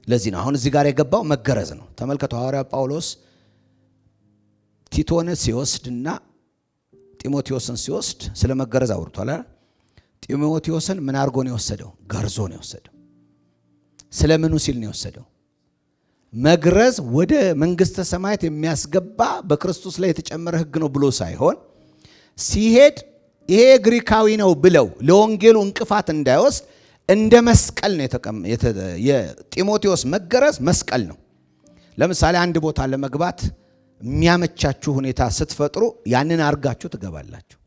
ለዚህ ነው አሁን እዚህ ጋር የገባው መገረዝ ነው። ተመልከቱ ሐዋርያ ጳውሎስ ቲቶን ሲወስድና ጢሞቴዎስን ሲወስድ ስለ መገረዝ አውርቷል አይደል? ጢሞቴዎስን ምን አድርጎ ነው የወሰደው? ገርዞ ነው የወሰደው። ስለምኑ ሲል ነው የወሰደው? መግረዝ ወደ መንግስተ ሰማያት የሚያስገባ በክርስቶስ ላይ የተጨመረ ሕግ ነው ብሎ ሳይሆን ሲሄድ ይሄ ግሪካዊ ነው ብለው ለወንጌሉ እንቅፋት እንዳይወስድ እንደ መስቀል ነው የጢሞቴዎስ መገረዝ መስቀል ነው። ለምሳሌ አንድ ቦታ ለመግባት የሚያመቻችሁ ሁኔታ ስትፈጥሩ ያንን አርጋችሁ ትገባላችሁ።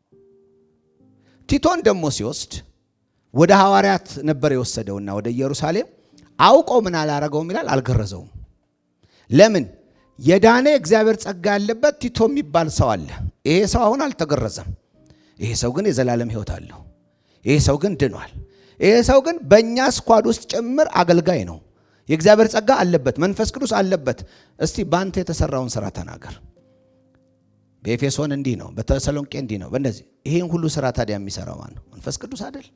ቲቶን ደግሞ ሲወስድ ወደ ሐዋርያት ነበር የወሰደውና ወደ ኢየሩሳሌም አውቆ ምን አላረገውም ይላል? አልገረዘውም። ለምን? የዳነ እግዚአብሔር ጸጋ ያለበት ቲቶ የሚባል ሰው አለ። ይሄ ሰው አሁን አልተገረዘም። ይሄ ሰው ግን የዘላለም ሕይወት አለው። ይሄ ሰው ግን ድኗል። ይሄ ሰው ግን በእኛ ስኳድ ውስጥ ጭምር አገልጋይ ነው። የእግዚአብሔር ጸጋ አለበት፣ መንፈስ ቅዱስ አለበት። እስቲ ባንተ የተሰራውን ስራ ተናገር። በኤፌሶን እንዲህ ነው፣ በተሰሎንቄ እንዲህ ነው፣ በእንደዚህ ይሄን ሁሉ ስራ ታዲያ የሚሰራው ማን ነው? መንፈስ ቅዱስ አይደል?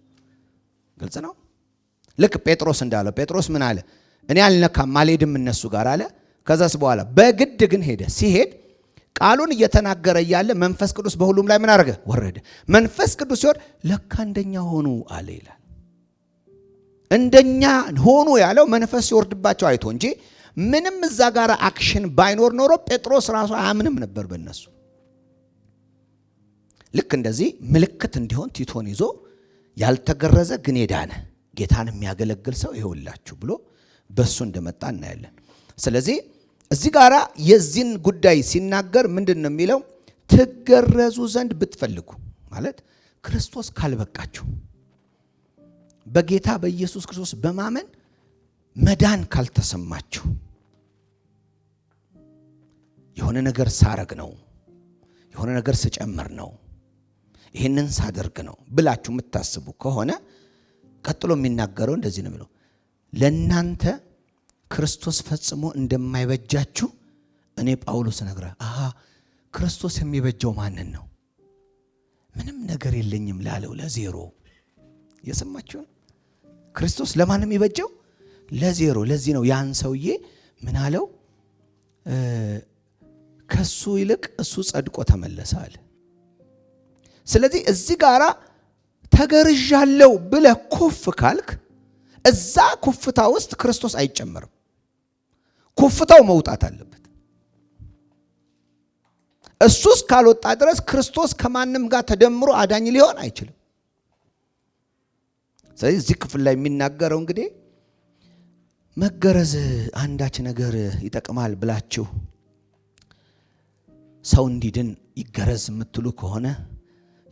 ግልጽ ነው። ልክ ጴጥሮስ እንዳለው ጴጥሮስ ምን አለ? እኔ አልነካም አልሄድም እነሱ ጋር አለ። ከዛስ በኋላ በግድ ግን ሄደ። ሲሄድ ቃሉን እየተናገረ እያለ መንፈስ ቅዱስ በሁሉም ላይ ምን አደረገ? ወረደ። መንፈስ ቅዱስ ሲወርድ ለካ እንደኛ ሆኑ አለ ይላል። እንደኛ ሆኑ ያለው መንፈስ ሲወርድባቸው አይቶ እንጂ ምንም እዛ ጋር አክሽን ባይኖር ኖሮ ጴጥሮስ ራሱ አያምንም ነበር በእነሱ። ልክ እንደዚህ ምልክት እንዲሆን ቲቶን ይዞ ያልተገረዘ ግን የዳነ ጌታን የሚያገለግል ሰው ይኸውላችሁ ብሎ በሱ እንደመጣ እናያለን። ስለዚህ እዚህ ጋር የዚህን ጉዳይ ሲናገር ምንድን ነው የሚለው? ትገረዙ ዘንድ ብትፈልጉ ማለት ክርስቶስ ካልበቃችሁ፣ በጌታ በኢየሱስ ክርስቶስ በማመን መዳን ካልተሰማችሁ፣ የሆነ ነገር ሳረግ ነው፣ የሆነ ነገር ስጨምር ነው፣ ይህንን ሳደርግ ነው ብላችሁ የምታስቡ ከሆነ ቀጥሎ የሚናገረው እንደዚህ ነው የሚለው፣ ለእናንተ ክርስቶስ ፈጽሞ እንደማይበጃችሁ እኔ ጳውሎስ እነግራለሁ። ክርስቶስ የሚበጀው ማንን ነው? ምንም ነገር የለኝም ላለው ለዜሮ። የሰማችሁ? ክርስቶስ ለማንም ይበጀው ለዜሮ። ለዚህ ነው ያን ሰውዬ ምን አለው? ከሱ ይልቅ እሱ ጸድቆ ተመለሰ አለ። ስለዚህ እዚህ ጋራ ተገርዣለሁ ብለህ ኩፍ ካልክ እዛ ኩፍታ ውስጥ ክርስቶስ አይጨመርም። ኩፍታው መውጣት አለበት። እሱስ ካልወጣ ድረስ ክርስቶስ ከማንም ጋር ተደምሮ አዳኝ ሊሆን አይችልም። ስለዚህ እዚህ ክፍል ላይ የሚናገረው እንግዲህ መገረዝ አንዳች ነገር ይጠቅማል ብላችሁ ሰው እንዲድን ይገረዝ የምትሉ ከሆነ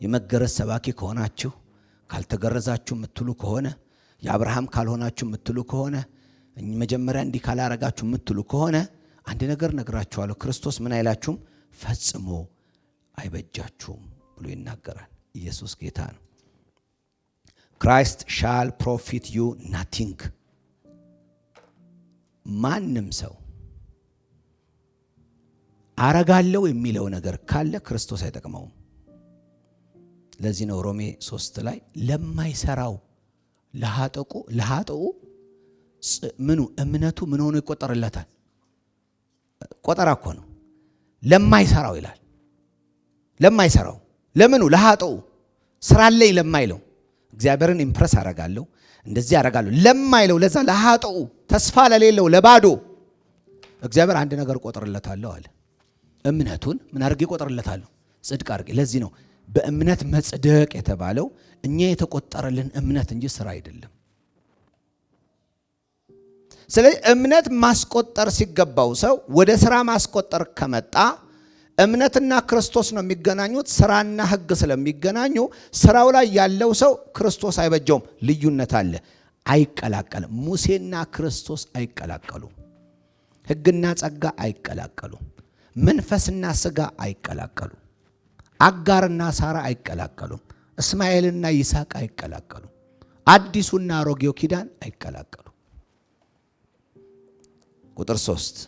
የመገረዝ ሰባኪ ከሆናችሁ፣ ካልተገረዛችሁ የምትሉ ከሆነ የአብርሃም ካልሆናችሁ የምትሉ ከሆነ መጀመሪያ እንዲህ ካላረጋችሁ የምትሉ ከሆነ አንድ ነገር ነግራችኋለሁ። ክርስቶስ ምን አይላችሁም? ፈጽሞ አይበጃችሁም ብሎ ይናገራል። ኢየሱስ ጌታ ነው። Christ shall profit you nothing። ማንም ሰው አረጋለሁ የሚለው ነገር ካለ ክርስቶስ አይጠቅመውም። ለዚህ ነው ሮሜ 3 ላይ ለማይሰራው ለኃጥኡ ምኑ እምነቱ ምን ሆኖ ይቆጠርለታል? ቆጠራ እኮ ነው። ለማይሰራው ይላል። ለማይሰራው ለምኑ? ለኃጥኡ ስራ ላይ ለማይለው እግዚአብሔርን ኢምፕረስ አረጋለሁ እንደዚህ አረጋለሁ ለማይለው ለዛ ለኃጥኡ ተስፋ ለሌለው ለባዶ እግዚአብሔር አንድ ነገር ቆጥርለታለሁ አለ። እምነቱን ምን አድርጌ ቆጥርለታለሁ? ጽድቅ አድርጌ። ለዚህ ነው በእምነት መጽደቅ የተባለው እኛ የተቆጠረልን እምነት እንጂ ስራ አይደለም። ስለዚህ እምነት ማስቆጠር ሲገባው ሰው ወደ ስራ ማስቆጠር ከመጣ እምነትና ክርስቶስ ነው የሚገናኙት። ስራና ሕግ ስለሚገናኙ ስራው ላይ ያለው ሰው ክርስቶስ አይበጀውም። ልዩነት አለ፣ አይቀላቀልም። ሙሴና ክርስቶስ አይቀላቀሉም። ሕግና ጸጋ አይቀላቀሉም። መንፈስና ስጋ አይቀላቀሉም። አጋርና ሳራ አይቀላቀሉም። እስማኤልና ይስሐቅ አይቀላቀሉም። አዲሱና አሮጌው ኪዳን አይቀላቀሉም። ቁጥር 3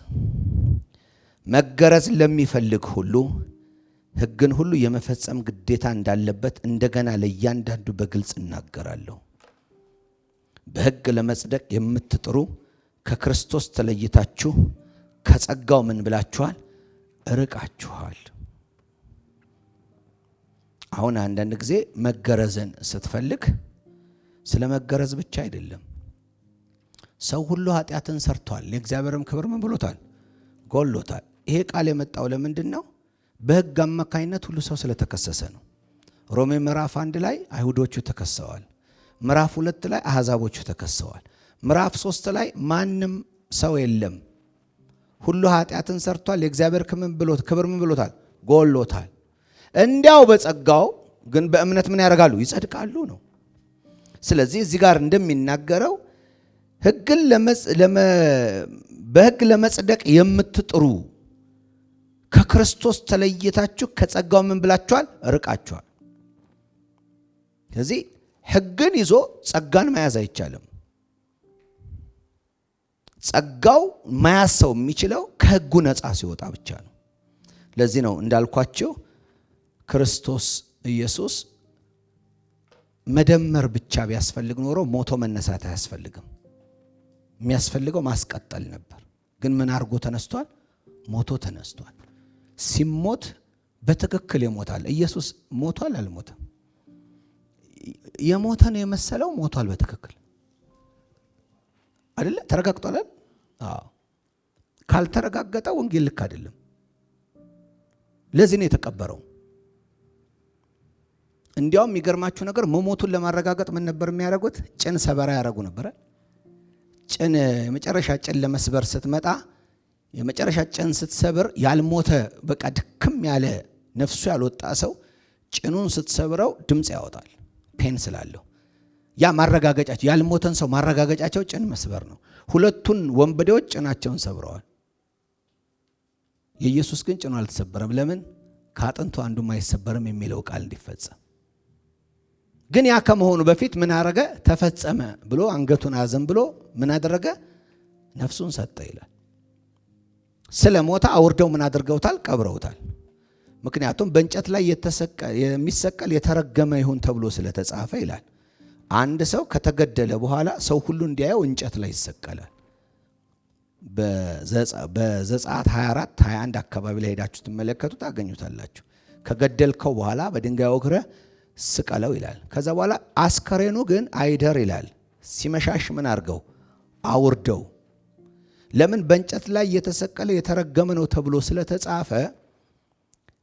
መገረዝ ለሚፈልግ ሁሉ ሕግን ሁሉ የመፈጸም ግዴታ እንዳለበት እንደገና ለእያንዳንዱ በግልጽ እናገራለሁ። በሕግ ለመጽደቅ የምትጥሩ ከክርስቶስ ተለይታችሁ ከጸጋው ምን ብላችኋል? ርቃችኋል። አሁን አንዳንድ ጊዜ መገረዝን ስትፈልግ ስለ መገረዝ ብቻ አይደለም። ሰው ሁሉ ኃጢአትን ሰርቷል፣ የእግዚአብሔርም ክብር ምን ብሎታል? ጎሎታል። ይሄ ቃል የመጣው ለምንድን ነው? በሕግ አማካኝነት ሁሉ ሰው ስለተከሰሰ ነው። ሮሜ ምዕራፍ 1 ላይ አይሁዶቹ ተከሰዋል። ምዕራፍ 2 ላይ አሕዛቦቹ ተከሰዋል። ምዕራፍ 3 ላይ ማንም ሰው የለም፣ ሁሉ ኃጢአትን ሰርቷል፣ የእግዚአብሔር ክብር ምን ብሎታል? ጎሎታል። እንዲያው በጸጋው ግን በእምነት ምን ያደርጋሉ? ይጸድቃሉ ነው። ስለዚህ እዚህ ጋር እንደሚናገረው በሕግ ለመጽደቅ የምትጥሩ ከክርስቶስ ተለይታችሁ ከጸጋው ምን ብላችኋል? ርቃችኋል። ስለዚህ ሕግን ይዞ ጸጋን መያዝ አይቻልም። ጸጋው መያዝ ሰው የሚችለው ከሕጉ ነፃ ሲወጣ ብቻ ነው። ለዚህ ነው እንዳልኳቸው ክርስቶስ ኢየሱስ መደመር ብቻ ቢያስፈልግ ኖሮ ሞቶ መነሳት አያስፈልግም። የሚያስፈልገው ማስቀጠል ነበር። ግን ምን አድርጎ ተነስቷል? ሞቶ ተነስቷል። ሲሞት በትክክል ይሞታል። ኢየሱስ ሞቷል አልሞተም? የሞተን የመሰለው ሞቷል በትክክል አይደለ? ተረጋግጧል። አዎ። ካልተረጋገጠ ወንጌል ልክ አይደለም። ለዚህ ነው የተቀበረው። እንዲያውም የሚገርማችሁ ነገር መሞቱን ለማረጋገጥ ምን ነበር የሚያደርጉት? ጭን ሰበራ ያደርጉ ነበር። ጭን የመጨረሻ ጭን ለመስበር ስትመጣ የመጨረሻ ጭን ስትሰብር ያልሞተ በቃ ድክም ያለ ነፍሱ ያልወጣ ሰው ጭኑን ስትሰብረው ድምፅ ያወጣል፣ ፔን ስላለው። ያ ማረጋገጫቸው ያልሞተን ሰው ማረጋገጫቸው ጭን መስበር ነው። ሁለቱን ወንበዴዎች ጭናቸውን ሰብረዋል። የኢየሱስ ግን ጭኑ አልተሰበረም። ለምን? ከአጥንቱ አንዱም አይሰበርም የሚለው ቃል እንዲፈጸም። ግን ያ ከመሆኑ በፊት ምን አረገ? ተፈጸመ ብሎ አንገቱን አዘን ብሎ ምን አደረገ? ነፍሱን ሰጠ ይላል። ስለ ሞተ አውርደው ምን አድርገውታል? ቀብረውታል። ምክንያቱም በእንጨት ላይ የሚሰቀል የተረገመ ይሁን ተብሎ ስለተጻፈ ይላል። አንድ ሰው ከተገደለ በኋላ ሰው ሁሉ እንዲያየው እንጨት ላይ ይሰቀላል። በዘጸአት 24 21 አካባቢ ላይ ሄዳችሁ ትመለከቱ ታገኙታላችሁ። ከገደልከው በኋላ በድንጋይ ወግረህ ስቀለው ይላል። ከዛ በኋላ አስከሬኑ ግን አይደር ይላል። ሲመሻሽ ምን አድርገው? አውርደው። ለምን? በእንጨት ላይ የተሰቀለ የተረገመ ነው ተብሎ ስለተጻፈ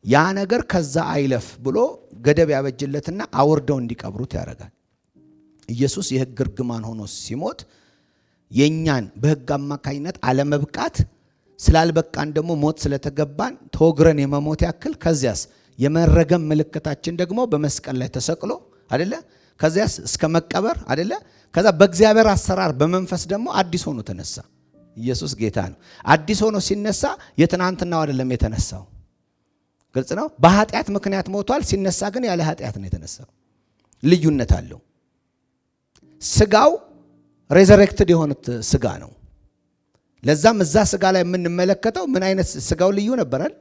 ያ ነገር ከዛ አይለፍ ብሎ ገደብ ያበጅለትና አውርደው እንዲቀብሩት ያደርጋል። ኢየሱስ የሕግ እርግማን ሆኖ ሲሞት የኛን በሕግ አማካኝነት አለመብቃት ስላልበቃን ደግሞ ሞት ስለተገባን ተወግረን የመሞት ያክል ከዚያስ የመረገም ምልክታችን ደግሞ በመስቀል ላይ ተሰቅሎ አይደለ? ከዚያስ እስከ መቀበር አይደለ? ከዛ በእግዚአብሔር አሰራር በመንፈስ ደግሞ አዲስ ሆኖ ተነሳ። ኢየሱስ ጌታ ነው። አዲስ ሆኖ ሲነሳ የትናንትናው አይደለም የተነሳው። ግልጽ ነው። በኃጢአት ምክንያት ሞቷል። ሲነሳ ግን ያለ ኃጢአት ነው የተነሳው። ልዩነት አለው። ስጋው ሬዘሬክትድ የሆነ ስጋ ነው። ለዛም እዛ ስጋ ላይ የምንመለከተው ምን አይነት ስጋው ልዩ ነበራል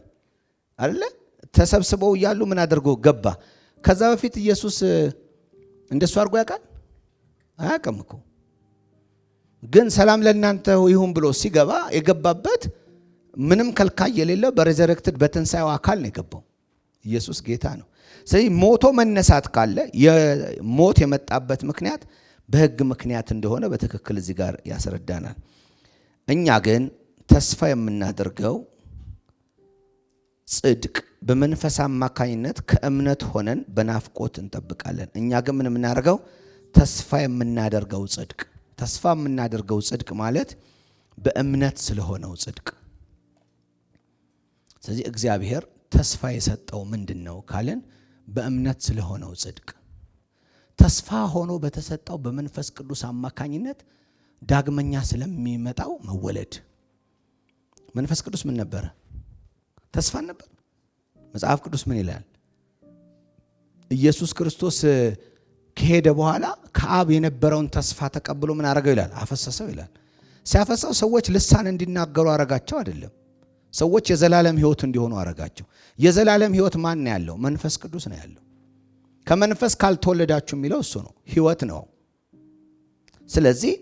አይደለ? ተሰብስበው እያሉ ምን አድርጎ ገባ? ከዛ በፊት ኢየሱስ እንደሱ አድርጎ ያውቃል? አያውቅም እኮ። ግን ሰላም ለእናንተ ይሁን ብሎ ሲገባ የገባበት ምንም ከልካይ የሌለው በሬዘሬክትድ በትንሣኤው አካል ነው የገባው። ኢየሱስ ጌታ ነው። ስለዚህ ሞቶ መነሳት ካለ የሞት የመጣበት ምክንያት በሕግ ምክንያት እንደሆነ በትክክል እዚህ ጋር ያስረዳናል። እኛ ግን ተስፋ የምናደርገው ጽድቅ በመንፈስ አማካኝነት ከእምነት ሆነን በናፍቆት እንጠብቃለን። እኛ ግን ምን የምናደርገው? ተስፋ የምናደርገው ጽድቅ። ተስፋ የምናደርገው ጽድቅ ማለት በእምነት ስለሆነው ጽድቅ። ስለዚህ እግዚአብሔር ተስፋ የሰጠው ምንድን ነው ካለን በእምነት ስለሆነው ጽድቅ። ተስፋ ሆኖ በተሰጠው በመንፈስ ቅዱስ አማካኝነት ዳግመኛ ስለሚመጣው መወለድ። መንፈስ ቅዱስ ምን ነበረ? ተስፋ ነበር። መጽሐፍ ቅዱስ ምን ይላል? ኢየሱስ ክርስቶስ ከሄደ በኋላ ከአብ የነበረውን ተስፋ ተቀብሎ ምን አረገው ይላል? አፈሰሰው ይላል። ሲያፈሰው ሰዎች ልሳን እንዲናገሩ አረጋቸው አይደለም። ሰዎች የዘላለም ሕይወት እንዲሆኑ አረጋቸው። የዘላለም ሕይወት ማን ነው ያለው? መንፈስ ቅዱስ ነው ያለው። ከመንፈስ ካልተወለዳችሁ የሚለው እሱ ነው፣ ሕይወት ነው። ስለዚህ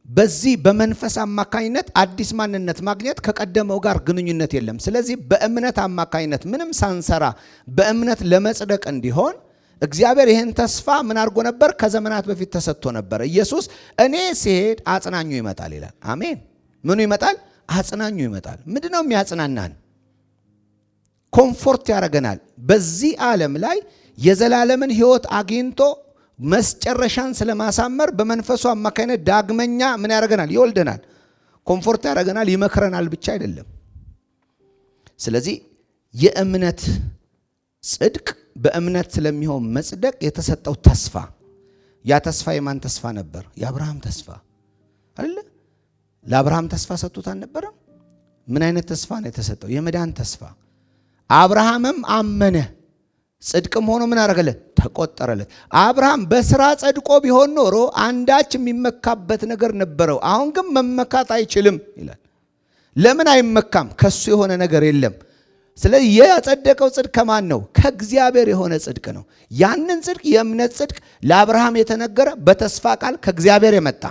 በዚህ በመንፈስ አማካኝነት አዲስ ማንነት ማግኘት ከቀደመው ጋር ግንኙነት የለም። ስለዚህ በእምነት አማካኝነት ምንም ሳንሰራ በእምነት ለመጽደቅ እንዲሆን እግዚአብሔር ይህን ተስፋ ምን አድርጎ ነበር? ከዘመናት በፊት ተሰጥቶ ነበር። ኢየሱስ እኔ ሲሄድ አጽናኙ ይመጣል ይላል። አሜን። ምኑ ይመጣል? አጽናኙ ይመጣል። ምንድነው የሚያጽናናን? ኮምፎርት ያደርገናል። በዚህ ዓለም ላይ የዘላለምን ሕይወት አግኝቶ መስጨረሻን ስለማሳመር በመንፈሱ አማካይነት ዳግመኛ ምን ያደርገናል? ይወልደናል። ኮምፎርት ያደርገናል፣ ይመክረናል ብቻ አይደለም። ስለዚህ የእምነት ጽድቅ በእምነት ስለሚሆን መጽደቅ የተሰጠው ተስፋ፣ ያ ተስፋ የማን ተስፋ ነበር? የአብርሃም ተስፋ አይደለ? ለአብርሃም ተስፋ ሰጥቶት አልነበረም? ምን አይነት ተስፋ ነው የተሰጠው? የመዳን ተስፋ። አብርሃምም አመነ ጽድቅም ሆኖ ምን አደረገለት? ተቆጠረለት። አብርሃም በስራ ጸድቆ ቢሆን ኖሮ አንዳች የሚመካበት ነገር ነበረው። አሁን ግን መመካት አይችልም ይላል። ለምን አይመካም? ከሱ የሆነ ነገር የለም። ስለዚህ የጸደቀው ጽድቅ ከማን ነው? ከእግዚአብሔር የሆነ ጽድቅ ነው። ያንን ጽድቅ የእምነት ጽድቅ ለአብርሃም የተነገረ በተስፋ ቃል ከእግዚአብሔር የመጣ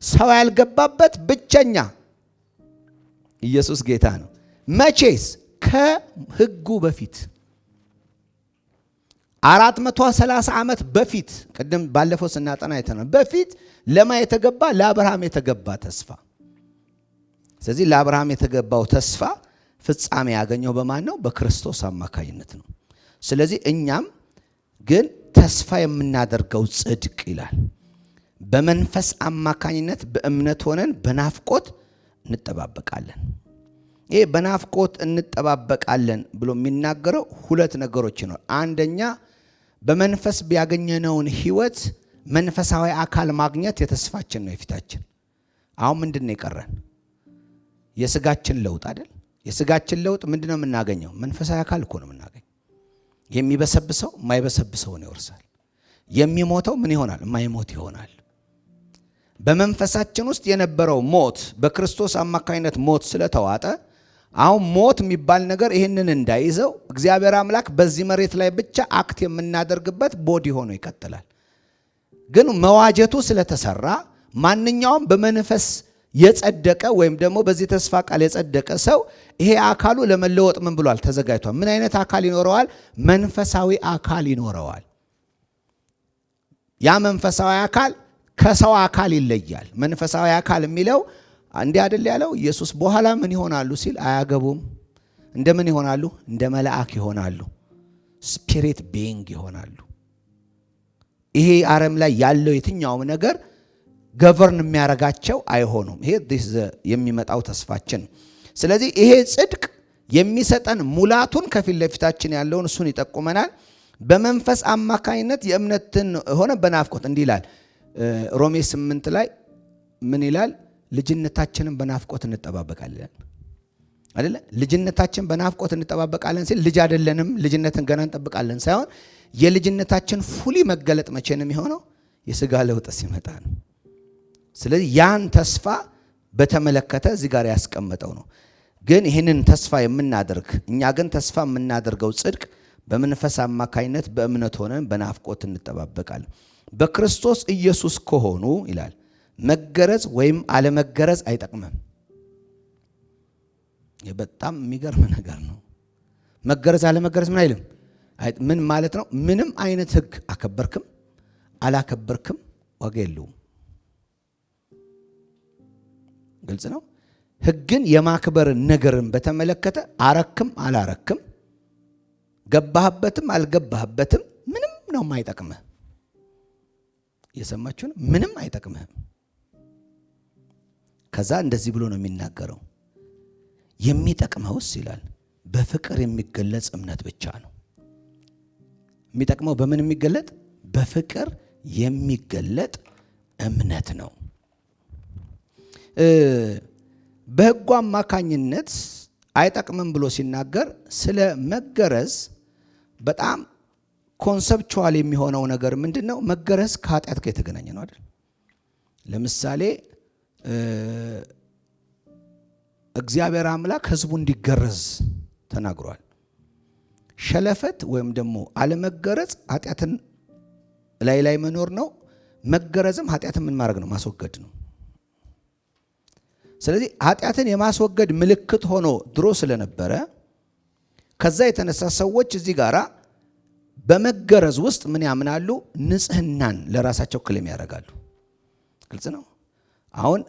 ሰው ያልገባበት ብቸኛ ኢየሱስ ጌታ ነው። መቼስ? ከሕጉ በፊት 430 ዓመት በፊት ቅድም ባለፈው ስናጠና አይተናል። በፊት ለማ የተገባ? ለአብርሃም የተገባ ተስፋ። ስለዚህ ለአብርሃም የተገባው ተስፋ ፍጻሜ ያገኘው በማን ነው? በክርስቶስ አማካኝነት ነው። ስለዚህ እኛም ግን ተስፋ የምናደርገው ጽድቅ ይላል በመንፈስ አማካኝነት በእምነት ሆነን በናፍቆት እንጠባበቃለን። ይሄ በናፍቆት እንጠባበቃለን ብሎ የሚናገረው ሁለት ነገሮች ነው። አንደኛ በመንፈስ ቢያገኘነውን ህይወት መንፈሳዊ አካል ማግኘት የተስፋችን ነው የፊታችን። አሁን ምንድነው የቀረን? የስጋችን ለውጥ አይደል? የስጋችን ለውጥ ምንድነው የምናገኘው? መንፈሳዊ አካል እኮ ነው የምናገኘው። የሚበሰብሰው የማይበሰብሰውን ይወርሳል። የሚሞተው ምን ይሆናል? የማይሞት ይሆናል። በመንፈሳችን ውስጥ የነበረው ሞት በክርስቶስ አማካኝነት ሞት ስለተዋጠ አሁን ሞት የሚባል ነገር ይህንን እንዳይዘው እግዚአብሔር አምላክ በዚህ መሬት ላይ ብቻ አክት የምናደርግበት ቦዲ ሆኖ ይቀጥላል። ግን መዋጀቱ ስለተሰራ ማንኛውም በመንፈስ የጸደቀ ወይም ደግሞ በዚህ ተስፋ ቃል የጸደቀ ሰው ይሄ አካሉ ለመለወጥ ምን ብሏል? ተዘጋጅቷል። ምን አይነት አካል ይኖረዋል? መንፈሳዊ አካል ይኖረዋል። ያ መንፈሳዊ አካል ከሰው አካል ይለያል። መንፈሳዊ አካል የሚለው እንዲህ አይደል ያለው ኢየሱስ በኋላ ምን ይሆናሉ ሲል አያገቡም። እንደምን ይሆናሉ? እንደ መልአክ ይሆናሉ። ስፒሪት ቢንግ ይሆናሉ። ይሄ ዓለም ላይ ያለው የትኛውም ነገር ገቨርን የሚያረጋቸው አይሆኑም። ይሄ የሚመጣው ተስፋችን። ስለዚህ ይሄ ጽድቅ የሚሰጠን ሙላቱን ከፊት ለፊታችን ያለውን እሱን ይጠቁመናል። በመንፈስ አማካኝነት የእምነትን ሆነ በናፍቆት እንዲህ ይላል ሮሜ 8 ላይ ምን ይላል? ልጅነታችንን በናፍቆት እንጠባበቃለን አይደለ? ልጅነታችን በናፍቆት እንጠባበቃለን ሲል ልጅ አይደለንም፣ ልጅነትን ገና እንጠብቃለን ሳይሆን የልጅነታችን ፉሊ መገለጥ መቼ ነው የሚሆነው? የሥጋ ለውጥ ሲመጣ ነው። ስለዚህ ያን ተስፋ በተመለከተ እዚህ ጋር ያስቀመጠው ነው። ግን ይህንን ተስፋ የምናደርግ እኛ ግን ተስፋ የምናደርገው ጽድቅ በመንፈስ አማካኝነት በእምነት ሆነን በናፍቆት እንጠባበቃለን። በክርስቶስ ኢየሱስ ከሆኑ ይላል መገረዝ ወይም አለመገረዝ አይጠቅምም። ይህ በጣም የሚገርም ነገር ነው። መገረዝ አለመገረዝ ምን አይልም። ምን ማለት ነው? ምንም አይነት ሕግ አከበርክም አላከበርክም ዋጋ የለውም። ግልጽ ነው። ሕግን የማክበር ነገርን በተመለከተ አረክም አላረክም ገባህበትም አልገባህበትም ምንም ነው የማይጠቅምህ። የሰማችሁ ነው። ምንም አይጠቅምህም። ከዛ እንደዚህ ብሎ ነው የሚናገረው የሚጠቅመውስ ይላል በፍቅር የሚገለጽ እምነት ብቻ ነው። የሚጠቅመው በምን የሚገለጥ? በፍቅር የሚገለጥ እምነት ነው። በሕጉ አማካኝነት አይጠቅምም ብሎ ሲናገር ስለ መገረዝ በጣም ኮንሰፕቹዋል የሚሆነው ነገር ምንድነው? መገረዝ ከኃጢአት ጋር የተገናኘ ነው አይደል? ለምሳሌ እግዚአብሔር አምላክ ሕዝቡ እንዲገረዝ ተናግሯል። ሸለፈት ወይም ደግሞ አለመገረዝ ኃጢአትን ላይ መኖር ነው። መገረዝም ኃጢአትን ምን ማድረግ ነው? ማስወገድ ነው። ስለዚህ ኃጢአትን የማስወገድ ምልክት ሆኖ ድሮ ስለነበረ ከዛ የተነሳ ሰዎች እዚህ ጋራ በመገረዝ ውስጥ ምን ያምናሉ? ንጽህናን ለራሳቸው ክልም ያደርጋሉ። ግልጽ ነው። አሁን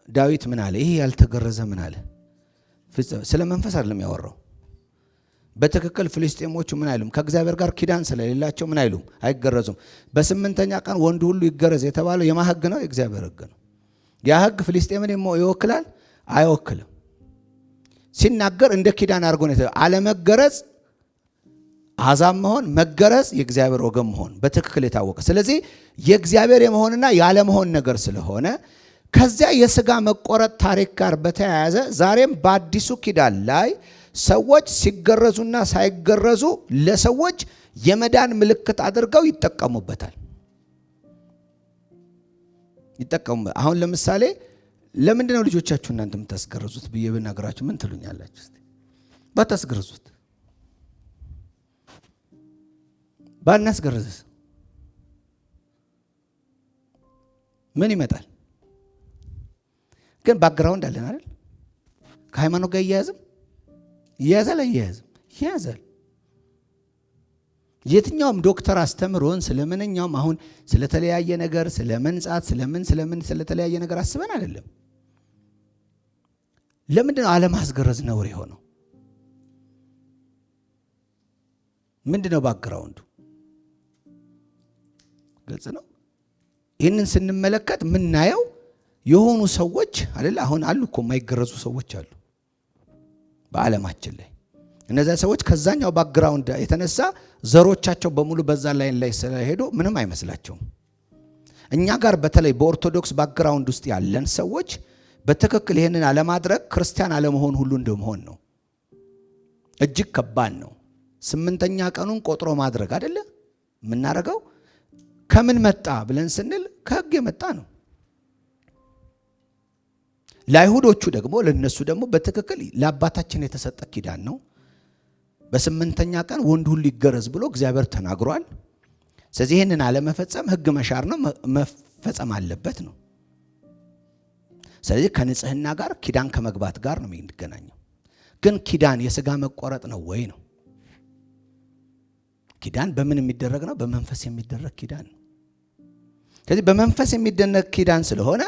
ዳዊት ምን አለ? ይሄ ያልተገረዘ ምን አለ? ስለ መንፈስ አይደለም ያወራው። በትክክል ፍልስጤሞቹ ምን አይሉም? ከእግዚአብሔር ጋር ኪዳን ስለሌላቸው ምን አይሉም? አይገረዙም። በ8ኛ ቀን ወንድ ሁሉ ይገረዝ የተባለው የማ ሕግ ነው? የእግዚአብሔር ሕግ ነው። ያ ሕግ ፍልስጤምን ይወክላል? አይወክልም። ሲናገር እንደ ኪዳን አድርጎ ነው። አለመገረዝ አሕዛብ መሆን፣ መገረዝ የእግዚአብሔር ወገን መሆን በትክክል የታወቀ። ስለዚህ የእግዚአብሔር የመሆንና ያለመሆን ነገር ስለሆነ ከዚያ የሥጋ መቆረጥ ታሪክ ጋር በተያያዘ ዛሬም በአዲሱ ኪዳን ላይ ሰዎች ሲገረዙና ሳይገረዙ ለሰዎች የመዳን ምልክት አድርገው ይጠቀሙበታል። አሁን ለምሳሌ ለምንድን ነው ልጆቻችሁ እናንተ የምታስገረዙት ብዬ ብናገራችሁ ምን ትሉኛላችሁ? እስቲ ባታስገረዙት ባናስገረዝስ ምን ይመጣል? ግን ባክግራውንድ አለን አይደል? ከሃይማኖት ጋር ይያዛል አይያዝም? ይያዛል። የትኛውም ዶክተር አስተምሮን ስለምንኛውም አሁን ስለተለያየ ነገር ስለመንጻት ስለምን ስለተለያየ ነገር አስበን አይደለም። ለምንድን ነው አለማስገረዝ ነውር የሆነው? ምንድነው ባክግራውንዱ? ግልጽ ነው። ይህንን ስንመለከት ምናየው የሆኑ ሰዎች አይደል? አሁን አሉ እኮ የማይገረዙ ሰዎች አሉ በዓለማችን ላይ። እነዚያ ሰዎች ከዛኛው ባክግራውንድ የተነሳ ዘሮቻቸው በሙሉ በዛ ላይን ላይ ስለሄዱ ምንም አይመስላቸውም። እኛ ጋር በተለይ በኦርቶዶክስ ባክግራውንድ ውስጥ ያለን ሰዎች በትክክል ይሄንን አለማድረግ ክርስቲያን አለመሆን ሁሉ እንደመሆን ነው። እጅግ ከባድ ነው። 8ኛ ቀኑን ቆጥሮ ማድረግ አይደለ የምናደርገው። ከምን መጣ ብለን ስንል ከሕግ የመጣ ነው። ለአይሁዶቹ ደግሞ ለነሱ ደግሞ በትክክል ለአባታችን የተሰጠ ኪዳን ነው። በ8ኛ ቀን ወንድ ሁሉ ይገረዝ ብሎ እግዚአብሔር ተናግሯል። ስለዚህ ይህንን አለመፈጸም ሕግ መሻር ነው፣ መፈጸም አለበት ነው። ስለዚህ ከንጽህና ጋር ኪዳን ከመግባት ጋር ነው የሚገናኘው። ግን ኪዳን የሥጋ መቆረጥ ነው ወይ ነው? ኪዳን በምን የሚደረግ ነው? በመንፈስ የሚደረግ ኪዳን ነው። ስለዚህ በመንፈስ የሚደረግ ኪዳን ስለሆነ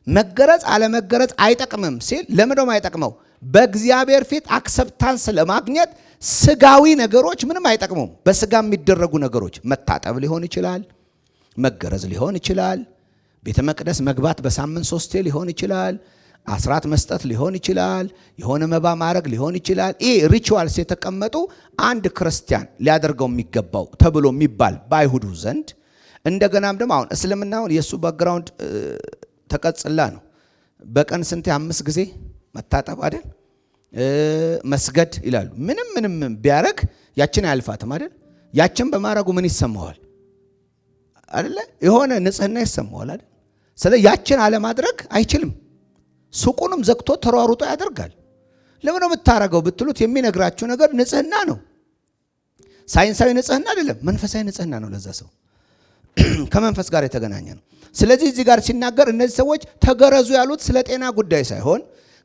መገረዝ አለመገረዝ አይጠቅምም ሲል ለምን ነው አይጠቅመው? በእግዚአብሔር ፊት አክሰፕታንስ ለማግኘት ስጋዊ ነገሮች ምንም አይጠቅሙም። በስጋ የሚደረጉ ነገሮች መታጠብ ሊሆን ይችላል፣ መገረዝ ሊሆን ይችላል፣ ቤተ መቅደስ መግባት በሳምንት 3 ሊሆን ይችላል፣ አስራት መስጠት ሊሆን ይችላል፣ የሆነ መባ ማድረግ ሊሆን ይችላል። ይህ ሪቹዋልስ የተቀመጡ አንድ ክርስቲያን ሊያደርገው የሚገባው ተብሎ የሚባል በአይሁዱ ዘንድ። እንደገናም ደግሞ አሁን እስልምናውን የእሱ ባክግራውንድ ተቀጽላ ነው። በቀን ስንቴ 5 ጊዜ መታጠብ አይደል? መስገድ ይላሉ። ምንም ቢያረግ ያችን አያልፋትም አይደል? ያችን በማድረጉ ምን ይሰማዋል አይደለ? የሆነ ንጽህና ይሰማዋል አይደል? ስለዚህ ያችን አለማድረግ አይችልም። ሱቁንም ዘግቶ ተሯሩጦ ያደርጋል። ለምን ነው የምታረገው ብትሉት የሚነግራችሁ ነገር ንጽህና ነው። ሳይንሳዊ ንጽህና አይደለም፣ መንፈሳዊ ንጽህና ነው። ለዛ ሰው ከመንፈስ ጋር የተገናኘ ነው። ስለዚህ እዚህ ጋር ሲናገር እነዚህ ሰዎች ተገረዙ ያሉት ስለ ጤና ጉዳይ ሳይሆን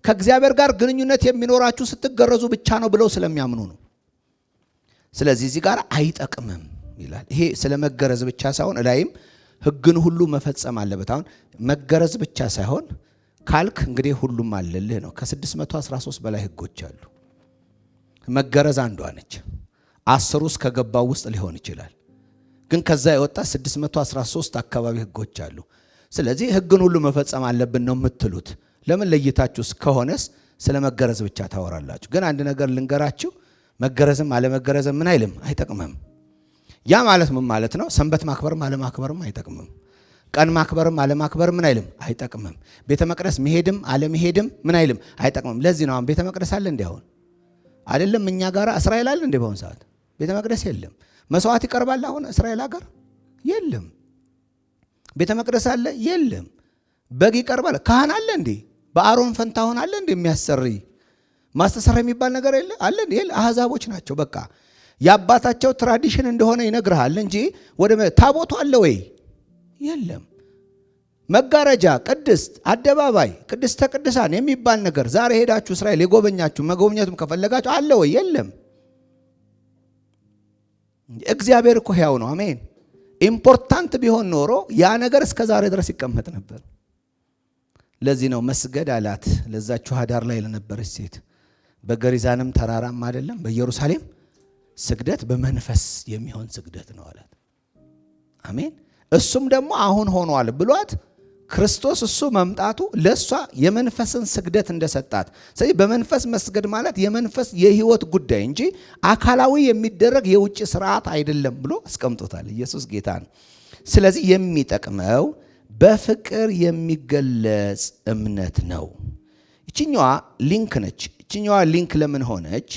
ከእግዚአብሔር ጋር ግንኙነት የሚኖራችሁ ስትገረዙ ብቻ ነው ብለው ስለሚያምኑ ነው። ስለዚህ እዚህ ጋር አይጠቅምም ይላል። ይሄ ስለ መገረዝ ብቻ ሳይሆን እላይም ሕግን ሁሉ መፈጸም አለበት። አሁን መገረዝ ብቻ ሳይሆን ካልክ እንግዲህ ሁሉም አለልህ ነው። ከ613 በላይ ሕጎች አሉ። መገረዝ አንዷ ነች። 10 ውስጥ ከገባው ውስጥ ሊሆን ይችላል። ግን ከዛ የወጣ 613 አካባቢ ሕጎች አሉ። ስለዚህ ሕግን ሁሉ መፈጸም አለብን ነው የምትሉት። ለምን ለይታችሁስ ከሆነስ ስለ መገረዝ ብቻ ታወራላችሁ? ግን አንድ ነገር ልንገራችሁ፣ መገረዝም አለመገረዝም ምን አይልም፣ አይጠቅምም። ያ ማለት ምን ማለት ነው? ሰንበት ማክበርም አለማክበርም አይጠቅምም። ቀን ማክበርም አለማክበርም ምን አይልም፣ አይጠቅምም። ቤተ መቅደስ መሄድም አለመሄድም ምን አይልም፣ አይጠቅምም። ለዚህ ነው አሁን ቤተ መቅደስ አለ እንዴ? አሁን አይደለም እኛ ጋር እስራኤል አለ እንዴ? በአሁን ሰዓት ቤተ መቅደስ የለም። መስዋዕት ይቀርባል አሁን እስራኤል ሀገር የለም። ቤተ መቅደስ አለ የለም። በግ ይቀርባል። ካህን አለ እንዴ? በአሮን ፈንታ ሆነ አለ እንዴ? የሚያሰሪ ማስተሰራ የሚባል ነገር የለ አለ እንዴ? አህዛቦች ናቸው። በቃ የአባታቸው ትራዲሽን እንደሆነ ይነግርሃል እንጂ ወደ ታቦቱ አለ ወይ? የለም። መጋረጃ፣ ቅድስት፣ አደባባይ፣ ቅድስተ ቅዱሳን የሚባል ነገር ዛሬ ሄዳችሁ እስራኤል የጎበኛችሁ መጎብኘቱም ከፈለጋችሁ አለ ወይ? የለም። እግዚአብሔር እኮ ሕያው ነው። አሜን። ኢምፖርታንት ቢሆን ኖሮ ያ ነገር እስከ ዛሬ ድረስ ይቀመጥ ነበር። ለዚህ ነው መስገድ አላት ለዛችሁ ሀዳር ላይ ለነበረች ሴት በገሪዛንም ተራራም አይደለም በኢየሩሳሌም ስግደት በመንፈስ የሚሆን ስግደት ነው አላት። አሜን። እሱም ደግሞ አሁን ሆኗል ብሏት ክርስቶስ እሱ መምጣቱ ለሷ የመንፈስን ስግደት እንደሰጣት። ስለዚህ በመንፈስ መስገድ ማለት የመንፈስ የህይወት ጉዳይ እንጂ አካላዊ የሚደረግ የውጭ ስርዓት አይደለም ብሎ አስቀምጦታል። ኢየሱስ ጌታ ነው። ስለዚህ የሚጠቅመው በፍቅር የሚገለጽ እምነት ነው። እቺኛዋ ሊንክ ነች። እቺኛዋ ሊንክ ለምን ሆነች?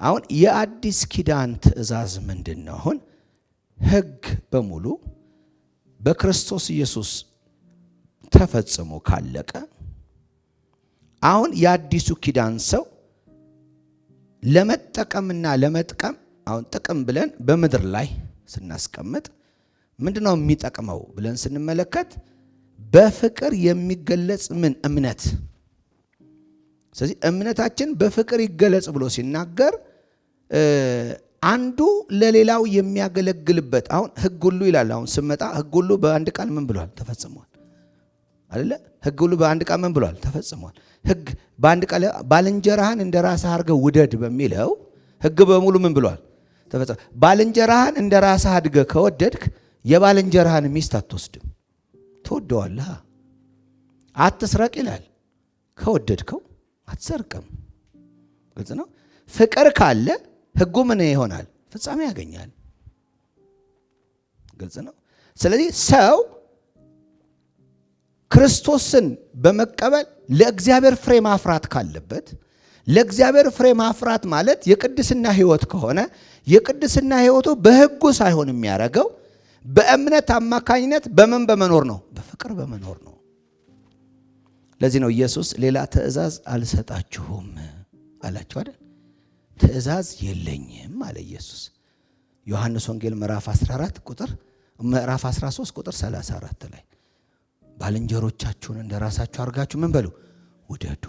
አሁን የአዲስ ኪዳን ትእዛዝ ምንድነው? አሁን ህግ በሙሉ በክርስቶስ ኢየሱስ ተፈጽሞ ካለቀ አሁን የአዲሱ ኪዳን ሰው ለመጠቀምና ለመጥቀም አሁን ጥቅም ብለን በምድር ላይ ስናስቀምጥ ምንድነው የሚጠቅመው ብለን ስንመለከት በፍቅር የሚገለጽ ምን እምነት። ስለዚህ እምነታችን በፍቅር ይገለጽ ብሎ ሲናገር አንዱ ለሌላው የሚያገለግልበት አሁን ህግ ሁሉ ይላል። አሁን ስመጣ ህግ ሁሉ በአንድ ቃል ምን ብሏል? ተፈጽሟል አይደለ? ህግ ሁሉ በአንድ ቃል ምን ብሏል? ተፈጽሟል። ህግ በአንድ ቃል ባልንጀራህን እንደራስህ አድርገህ ውደድ በሚለው ህግ በሙሉ ምን ብሏል? ተፈጽሟል። ባልንጀራህን እንደራስህ አድርገህ ከወደድክ የባልንጀራህን ሚስት አትወስድም፣ ትወደዋለህ። አትስረቅ ይላል። ከወደድከው አትሰርቅም። ግልጽ ነው። ፍቅር ካለ ህጉ ምን ይሆናል? ፍጻሜ ያገኛል። ግልጽ ነው። ስለዚህ ሰው ክርስቶስን በመቀበል ለእግዚአብሔር ፍሬ ማፍራት ካለበት ለእግዚአብሔር ፍሬ ማፍራት ማለት የቅድስና ህይወት ከሆነ የቅድስና ህይወቱ በህጉ ሳይሆን የሚያደርገው በእምነት አማካኝነት በምን በመኖር ነው? በፍቅር በመኖር ነው። ለዚህ ነው ኢየሱስ ሌላ ትእዛዝ አልሰጣችሁም አላቸው አይደል? ትእዛዝ የለኝም አለ ኢየሱስ። ዮሐንስ ወንጌል ምዕራፍ 13 ቁጥር 34 ላይ ባልንጀሮቻችሁን እንደራሳችሁ አድርጋችሁ ምን በሉ? ውደዱ።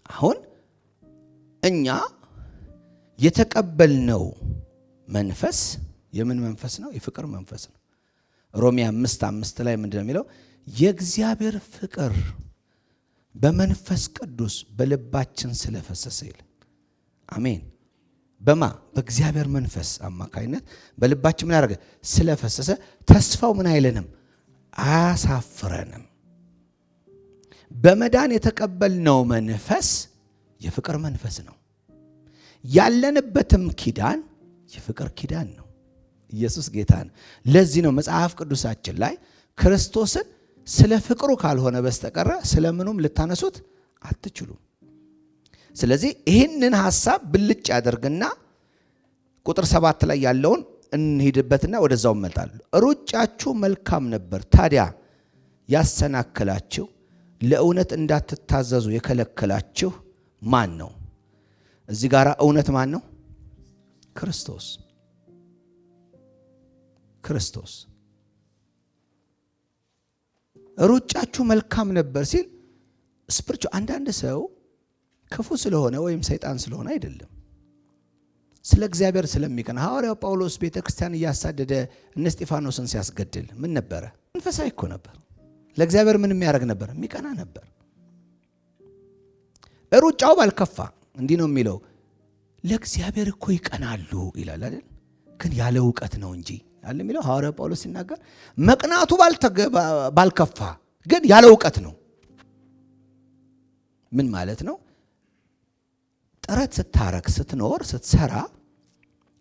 አሁን እኛ የተቀበልነው መንፈስ የምን መንፈስ ነው? የፍቅር መንፈስ ነው። ሮሜ 5:5 ላይ ምንድነው የሚለው? የእግዚአብሔር ፍቅር በመንፈስ ቅዱስ በልባችን ስለፈሰሰ ይላል። አሜን። በማ በእግዚአብሔር መንፈስ አማካይነት በልባችን ምን ያደርገ? ስለፈሰሰ ተስፋው ምን አይለንም? አያሳፍረንም። በመዳን የተቀበልነው መንፈስ የፍቅር መንፈስ ነው። ያለንበትም ኪዳን የፍቅር ኪዳን ነው። ኢየሱስ ጌታ ነው። ለዚህ ነው መጽሐፍ ቅዱሳችን ላይ ክርስቶስን ስለ ፍቅሩ ካልሆነ በስተቀር ስለምኑም ልታነሱት አትችሉም። ስለዚህ ይህንን ሐሳብ ብልጭ ያደርግና ቁጥር 7 ላይ ያለውን እንሂድበትና ወደዛው እንመጣለን። ሩጫችሁ መልካም ነበር፣ ታዲያ ያሰናክላችሁ ለእውነት እንዳትታዘዙ የከለከላችሁ ማን ነው? እዚህ ጋር እውነት ማን ነው? ክርስቶስ። ክርስቶስ ሩጫችሁ መልካም ነበር ሲል ስፕሪቹ አንዳንድ ሰው ክፉ ስለሆነ ወይም ሰይጣን ስለሆነ አይደለም፣ ስለ እግዚአብሔር ስለሚቀና። ሐዋርያው ጳውሎስ ቤተክርስቲያን እያሳደደ እነ እስጢፋኖስን ሲያስገድል ምን ነበረ? መንፈሳዊ እኮ ነበር። ለእግዚአብሔር ምን የሚያደርግ ነበር? የሚቀና ነበር። ሩጫው ባልከፋ እንዲህ ነው የሚለው፣ ለእግዚአብሔር እኮ ይቀናሉ ይላል አይደል? ግን ያለ እውቀት ነው እንጂ አለ የሚለው ሐዋርያው ጳውሎስ ሲናገር፣ መቅናቱ ባልከፋ ግን ያለ እውቀት ነው። ምን ማለት ነው? ጥረት ስታረክ ስትኖር ስትሰራ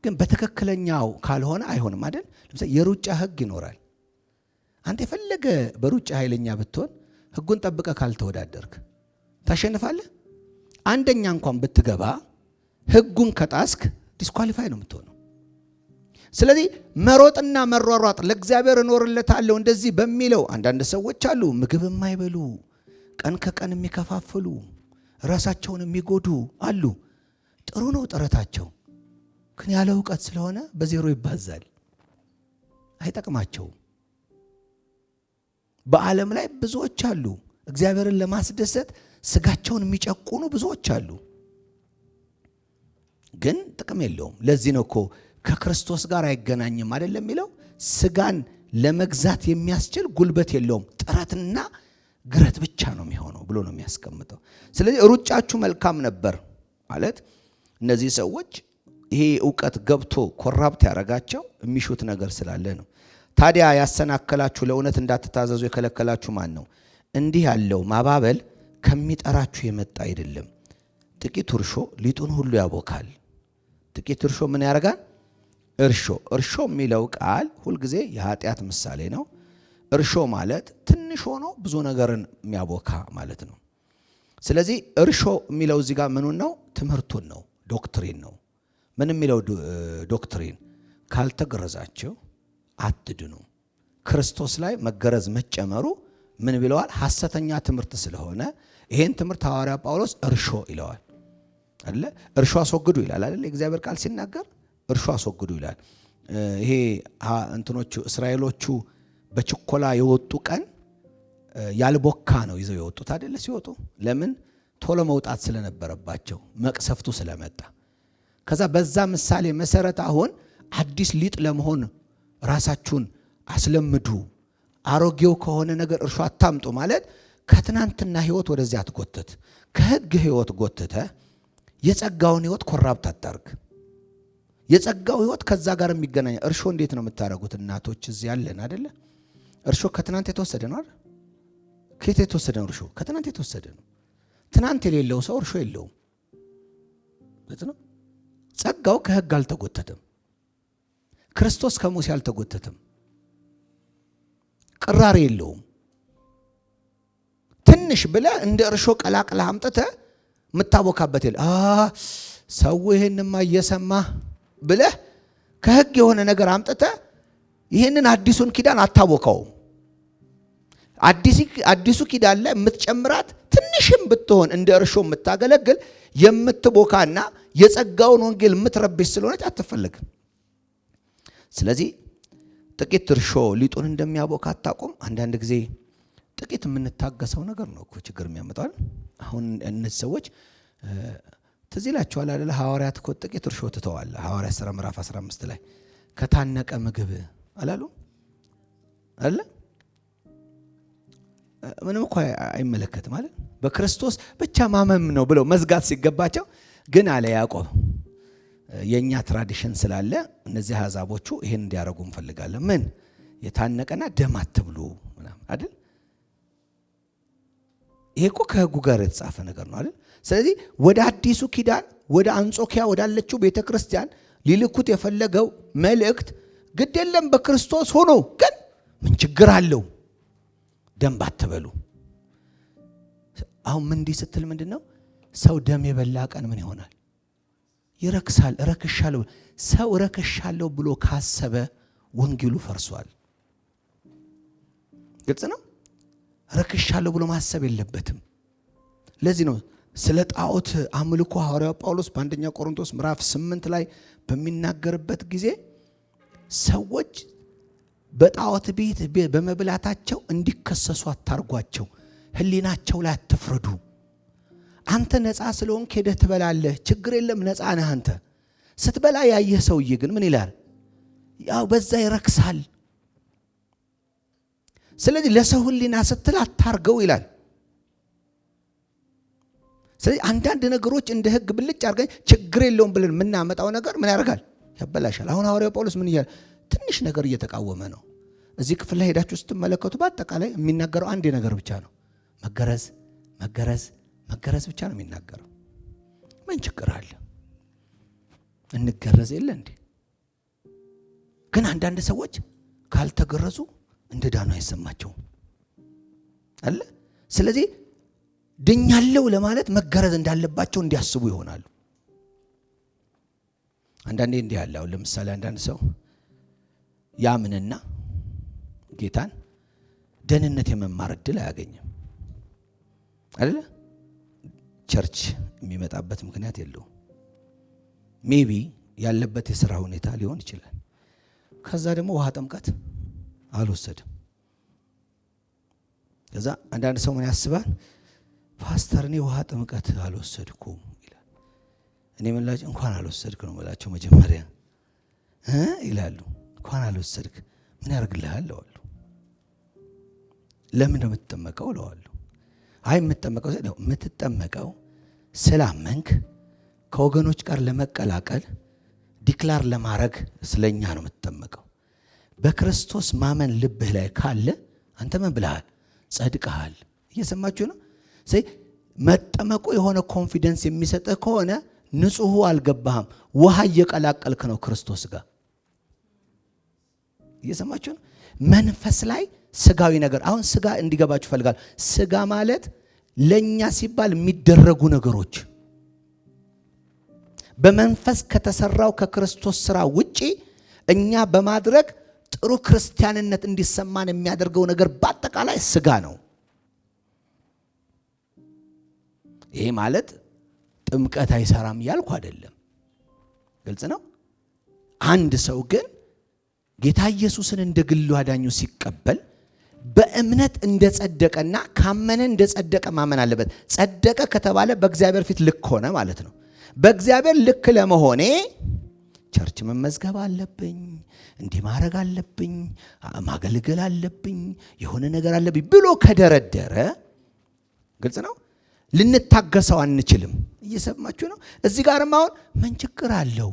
ግን በትክክለኛው ካልሆነ አይሆንም አይደል? ለምሳሌ የሩጫ ህግ ይኖራል። አንተ የፈለገ በሩጫ ኃይለኛ ብትሆን ህጉን ጠብቀ ካልተወዳደርክ ታሸንፋለህ። አንደኛ እንኳን ብትገባ ህጉን ከጣስክ ዲስኳሊፋይ ነው የምትሆነው። ስለዚህ መሮጥና መሯሯጥ ለእግዚአብሔር እኖርለታለሁ እንደዚህ በሚለው አንዳንድ ሰዎች አሉ፣ ምግብ የማይበሉ ቀን ከቀን የሚከፋፍሉ ራሳቸውን የሚጎዱ አሉ። ጥሩ ነው ጥረታቸው፣ ግን ያለ እውቀት ስለሆነ በዜሮ ይባዛል፣ አይጠቅማቸውም። በዓለም ላይ ብዙዎች አሉ እግዚአብሔርን ለማስደሰት ስጋቸውን የሚጨቁኑ ብዙዎች አሉ፣ ግን ጥቅም የለውም። ለዚህ ነው እኮ ከክርስቶስ ጋር አይገናኝም አይደለም የሚለው። ስጋን ለመግዛት የሚያስችል ጉልበት የለውም፣ ጥረትና ግረት ብቻ ነው የሚሆነው ብሎ ነው የሚያስቀምጠው። ስለዚህ ሩጫችሁ መልካም ነበር ማለት እነዚህ ሰዎች ይሄ ዕውቀት ገብቶ ኮራፕት ያደረጋቸው የሚሹት ነገር ስላለ ነው። ታዲያ ያሰናከላችሁ ለእውነት እንዳትታዘዙ የከለከላችሁ ማን ነው? እንዲህ ያለው ማባበል ከሚጠራችሁ የመጣ አይደለም። ጥቂት እርሾ ሊጡን ሁሉ ያቦካል። ጥቂት እርሾ ምን ያደርጋል? እርሾ የሚለው ቃል ሁልጊዜ የኃጢአት ምሳሌ ነው። እርሾ ማለት ትንሽ ሆኖ ብዙ ነገርን የሚያቦካ ማለት ነው። ስለዚህ እርሾ የሚለው እዚህ ጋር ምኑን ነው? ትምህርቱን ነው፣ ዶክትሪን ነው። ምን የሚለው ዶክትሪን? ካልተገረዛችሁ አትድኑ። ክርስቶስ ላይ መገረዝ መጨመሩ ምን ብለዋል? ሐሰተኛ ትምህርት ስለሆነ ይሄን ትምህርት ሐዋርያ ጳውሎስ እርሾ ይለዋል አይደል? እርሾ አስወግዱ ይላል አይደል? የእግዚአብሔር ቃል ሲናገር እርሾ አስወግዱ ይላል። ይሄ እንትኖቹ እስራኤሎቹ በችኮላ የወጡ ቀን ያልቦካ ነው ይዘው የወጡት አይደል? ሲወጡ ለምን? ቶሎ መውጣት ስለነበረባቸው መቅሰፍቱ ስለመጣ። ከዛ በዛ ምሳሌ መሰረት አሁን አዲስ ሊጥ ለመሆን ራሳችሁን አስለምዱ። አሮጌው ከሆነ ነገር እርሾ አታምጡ ማለት ከትናንትና ህይወት ወደዚህ አትጎትት። ከህግ ህይወት ጎትተ የጸጋውን ህይወት ኮራፕት አታርግ። የጸጋው ህይወት ከዛ ጋር የሚገናኝ። እርሾ እንዴት ነው የምታረጉት? እናቶች እዚህ ያለን አይደለ? እርሾ ከትናንት የተወሰደ ነው አይደል? ከየት የተወሰደ ነው? እርሾ ከትናንት የተወሰደ ነው። ትናንት የሌለው ሰው እርሾ የለውም። ልክ ነው። ጸጋው ከህግ አልተጎተተም። ክርስቶስ ከሙሴ አልተጎተተም። ቅራሬ የለውም። ትንሽ ብለህ እንደ እርሾ ቀላቅለህ አምጥተህ የምታቦካበት የለ። ሰው ይሄንማ እየሰማ ብለህ ከህግ የሆነ ነገር አምጥተህ ይሄንን አዲሱን ኪዳን አታቦካውም። አዲሱ ኪዳን ላይ የምትጨምራት ትንሽም ብትሆን እንደ እርሾ የምታገለግል የምትቦካና የጸጋውን ወንጌል የምትረብሽ ስለሆነች አትፈልግም። ስለዚህ ጥቂት እርሾ ሊጡን እንደሚያቦካ አታውቁም? አንዳንድ ጊዜ ጥቂት የምንታገሰው ነገር ነው እኮ ችግር የሚያመጣው። አሁን እነዚህ ሰዎች ትዝ ይላችኋል አይደል? ሐዋርያት እኮ ጥቂት እርሾ ትተዋል። ሐዋርያት ሥራ ምዕራፍ 15 ላይ ከታነቀ ምግብ አላሉ አይደል? ምንም እኮ አይመለከትም ማለት በክርስቶስ ብቻ ማመም ነው ብለው መዝጋት ሲገባቸው ግን አለ ያዕቆብ የኛ ትራዲሽን ስላለ እነዚህ አሕዛቦቹ ይሄን እንዲያረጉ እንፈልጋለን። ምን የታነቀና ደም አትብሉ ምናምን አይደል? ይሄ እኮ ከሕጉ ጋር የተጻፈ ነገር ነው አይደል? ስለዚህ ወደ አዲሱ ኪዳን ወደ አንጾኪያ ወዳለችው ቤተክርስቲያን ሊልኩት የፈለገው መልእክት ግድ የለም በክርስቶስ ሆኖ ግን ምን ችግር አለው ደም ባትበሉ። አሁን ምን እንዲህ ስትል ምንድነው? ሰው ደም የበላ ቀን ምን ይሆናል? ይረክሳል። ረክሻለሁ ሰው ረክሻለሁ ብሎ ካሰበ ወንጌሉ ፈርሷል። ግልጽ ነው። ረክሻለሁ ብሎ ማሰብ የለበትም። ለዚህ ነው ስለ ጣዖት አምልኮ ሐዋርያው ጳውሎስ በአንደኛ ቆሮንቶስ ምዕራፍ 8 ላይ በሚናገርበት ጊዜ ሰዎች በጣዖት ቤት በመብላታቸው እንዲከሰሱ አታርጓቸው፣ ህሊናቸው ላይ አትፍረዱ። አንተ ነፃ ስለሆንክ ሄደህ ትበላለህ፣ ችግር የለም ነፃ ነህ አንተ። ስትበላ ያየህ ሰውዬ ግን ምን ይላል? ያው በዛ ይረክሳል። ስለዚህ ለሰው ህሊና ስትል አታርገው ይላል። ስለዚህ አንዳንድ ነገሮች እንደ ህግ ብልጭ አድርገን ችግር የለውም ብለን የምናመጣው ነገር ምን ያደርጋል? ያበላሻል። አሁን ሐዋርያው ጳውሎስ ምን ይላል? ትንሽ ነገር እየተቃወመ ነው። እዚህ ክፍል ላይ ሄዳችሁ ስትመለከቱ በአጠቃላይ የሚናገረው አንድ ነገር ብቻ ነው። መገረዝ መገረዝ መገረዝ ብቻ ነው የሚናገረው። ምን ችግር አለ? እንገረዝ የለ እንዴ? ግን አንዳንድ ሰዎች ካልተገረዙ እንደ ዳኑ አይሰማቸውም አለ። ስለዚህ ድኛለው ለማለት መገረዝ እንዳለባቸው እንዲያስቡ ይሆናሉ። አንዳንዴ እንዲህ ያለው ለምሳሌ አንዳንድ ሰው ያምንና ጌታን ደህንነት የመማር እድል አያገኝም አይደል? ቸርች የሚመጣበት ምክንያት የለውም። ሜቢ ያለበት የሥራ ሁኔታ ሊሆን ይችላል። ከዛ ደግሞ ውሃ ጥምቀት አልወሰድም። ከዛ አንዳንድ ሰው ምን ያስባል? ፓስተር እኔ ውሃ ጥምቀት አልወሰድኩም ይላል። እኔ ምላጭ እንኳን አልወሰድክ ነው የምላቸው መጀመሪያ ይላሉ። እንኳን አልወሰድክ ምን ያደርግልሃል እለዋለሁ። ለምን ነው የምትጠመቀው እለዋለሁ። አይ የምትጠመቀው ስላመንክ ከወገኖች ጋር ለመቀላቀል ዲክላር ለማድረግ ስለኛ ነው የምትጠመቀው። በክርስቶስ ማመን ልብህ ላይ ካለ አንተ ምን ብለሃል? ጸድቀሃል። እየሰማችሁ ነው? መጠመቁ የሆነ ኮንፊደንስ የሚሰጥህ ከሆነ ንጹሑ አልገባህም፣ ውሃ እየቀላቀልክ ነው ክርስቶስ ጋር። እየሰማችሁ ነው? መንፈስ ላይ ስጋዊ ነገር አሁን ስጋ እንዲገባችሁ ፈልጋል። ስጋ ማለት ለኛ ሲባል የሚደረጉ ነገሮች በመንፈስ ከተሰራው ከክርስቶስ ስራ ውጪ እኛ በማድረግ ጥሩ ክርስቲያንነት እንዲሰማን የሚያደርገው ነገር በአጠቃላይ ስጋ ነው። ይሄ ማለት ጥምቀት አይሰራም ያልኩ አይደለም። ግልጽ ነው። አንድ ሰው ግን ጌታ ኢየሱስን እንደ ግሉ አዳኙ ሲቀበል በእምነት እንደጸደቀና ካመነ እንደጸደቀ ማመን አለበት። ጸደቀ ከተባለ በእግዚአብሔር ፊት ልክ ሆነ ማለት ነው። በእግዚአብሔር ልክ ለመሆኔ ቸርች መመዝገብ አለብኝ፣ እንዲህ ማድረግ አለብኝ፣ ማገልገል አለብኝ፣ የሆነ ነገር አለብኝ ብሎ ከደረደረ ግልጽ ነው ልንታገሰው አንችልም። እየሰማችሁ ነው? እዚህ ጋርም አሁን ምን ችግር አለው?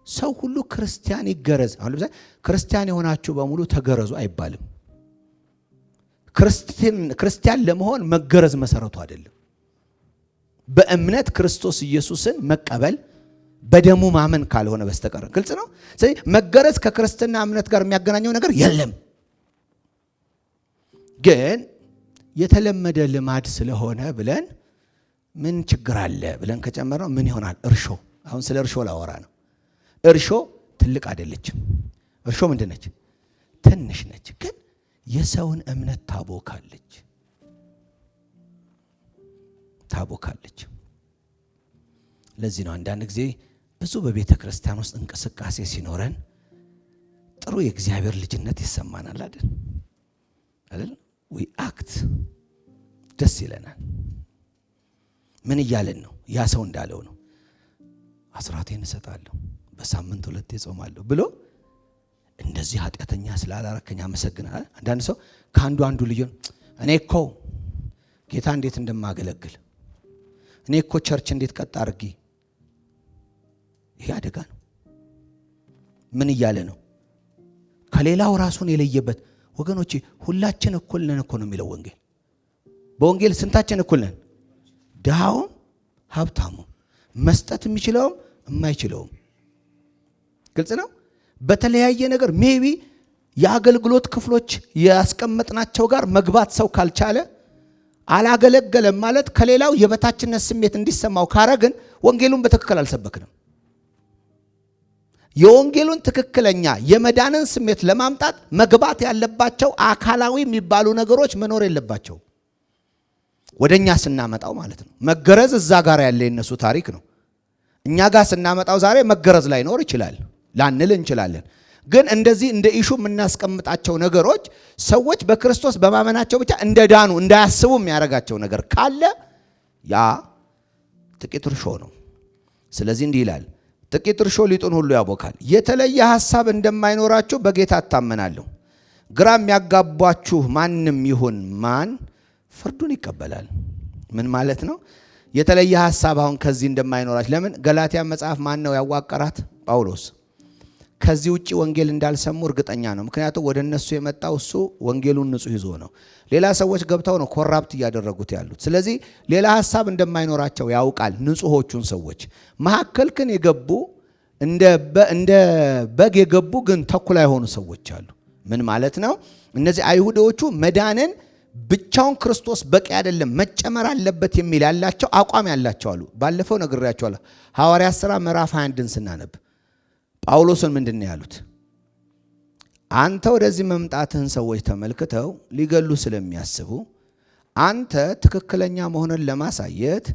ሰው ሁሉ ክርስቲያን ይገረዝ። አሁን ለምሳሌ ክርስቲያን የሆናችሁ በሙሉ ተገረዙ አይባልም። ክርስቲያን ለመሆን መገረዝ መሰረቱ አይደለም። በእምነት ክርስቶስ ኢየሱስን መቀበል በደሙ ማመን ካልሆነ በስተቀር ግልጽ ነው። ስለዚህ መገረዝ ከክርስትና እምነት ጋር የሚያገናኘው ነገር የለም። ግን የተለመደ ልማድ ስለሆነ ብለን ምን ችግር አለ ብለን ከጨመርነው ምን ይሆናል? እርሾ። አሁን ስለ እርሾ ላወራ ነው። እርሾ ትልቅ አይደለችም። እርሾ ምንድን ነች? ትንሽ ነች፣ ግን የሰውን እምነት ታቦካለች። ለዚህ ነው አንዳንድ ጊዜ ብዙ በቤተ ክርስቲያን ውስጥ እንቅስቃሴ ሲኖረን ጥሩ የእግዚአብሔር ልጅነት ይሰማናል አይደል? we act ደስ ይለናል። ምን እያለን ነው? ያ ሰው እንዳለው ነው። አስራቴን እሰጣለሁ፣ በሳምንት 2 ጾማለሁ ብሎ እንደዚህ ኃጢአተኛ ስላላረከኝ አመሰግናለሁ። አንዳንድ ሰው ከአንዱ ልጅ እኔ እኮ ጌታ እንዴት እንደማገለግል እኔ እኮ ቸርች እንዴት ቀጥ አድርጌ። ይሄ አደጋ ነው። ምን እያለ ነው? ከሌላው ራሱን የለየበት። ወገኖቼ ሁላችን እኩል ነን እኮ ነው የሚለው ወንጌል። በወንጌል ስንታችን እኩል ነን? ድሃውም ሀብታሙም፣ መስጠት የሚችለውም የማይችለውም። ግልጽ ነው። በተለያየ ነገር ሜቢ የአገልግሎት ክፍሎች ያስቀመጥናቸው ጋር መግባት ሰው ካልቻለ አላገለገለም ማለት ከሌላው የበታችነት ስሜት እንዲሰማው ካረግን ወንጌሉን በትክክል አልሰበክንም። የወንጌሉን ትክክለኛ የመዳንን ስሜት ለማምጣት መግባት ያለባቸው አካላዊ የሚባሉ ነገሮች መኖር የለባቸው። ወደኛ ስናመጣው ማለት ነው። መገረዝ እዛ ጋር ያለ የነሱ ታሪክ ነው። እኛ ጋር ስናመጣው ዛሬ መገረዝ ላይኖር ይችላል፣ ላንል እንችላለን። ግን እንደዚህ እንደ ኢሹ የምናስቀምጣቸው ነገሮች ሰዎች በክርስቶስ በማመናቸው ብቻ እንደዳኑ እንዳያስቡ የሚያደርጋቸው ነገር ካለ ያ ጥቂት እርሾ ነው። ስለዚህ እንዲህ ይላል፣ ጥቂት እርሾ ሊጡን ሁሉ ያቦካል። የተለየ ሐሳብ እንደማይኖራችሁ በጌታ እታመናለሁ። ግራ የሚያጋባችሁ ማንም ይሁን ማን ፍርዱን ይቀበላል። ምን ማለት ነው? የተለየ ሐሳብ አሁን ከዚህ እንደማይኖራችሁ። ለምን? ገላትያ መጽሐፍ ማን ነው ያዋቀራት? ጳውሎስ። ከዚህ ውጪ ወንጌል እንዳልሰሙ እርግጠኛ ነው። ምክንያቱም ወደ እነሱ የመጣው እሱ ወንጌሉን ንጹህ ይዞ ነው። ሌላ ሰዎች ገብተው ነው ኮራፕት እያደረጉት ያሉት። ስለዚህ ሌላ ሐሳብ እንደማይኖራቸው ያውቃል። ንጹሆቹን ሰዎች መካከል ግን የገቡ እንደ በግ የገቡ ግን ተኩላ የሆኑ ሰዎች አሉ። ምን ማለት ነው? እነዚህ አይሁዶቹ መዳንን ብቻውን ክርስቶስ በቂ አይደለም መጨመር አለበት የሚል ያላቸው አቋም ያላቸው አሉ። ባለፈው ነግሬያቸዋለሁ። ሐዋርያት ሥራ ምዕራፍ 21ን ስናነብ ጳውሎስን ምንድን ነው ያሉት? አንተ ወደዚህ መምጣትህን ሰዎች ተመልክተው ሊገሉ ስለሚያስቡ አንተ ትክክለኛ መሆንን ለማሳየት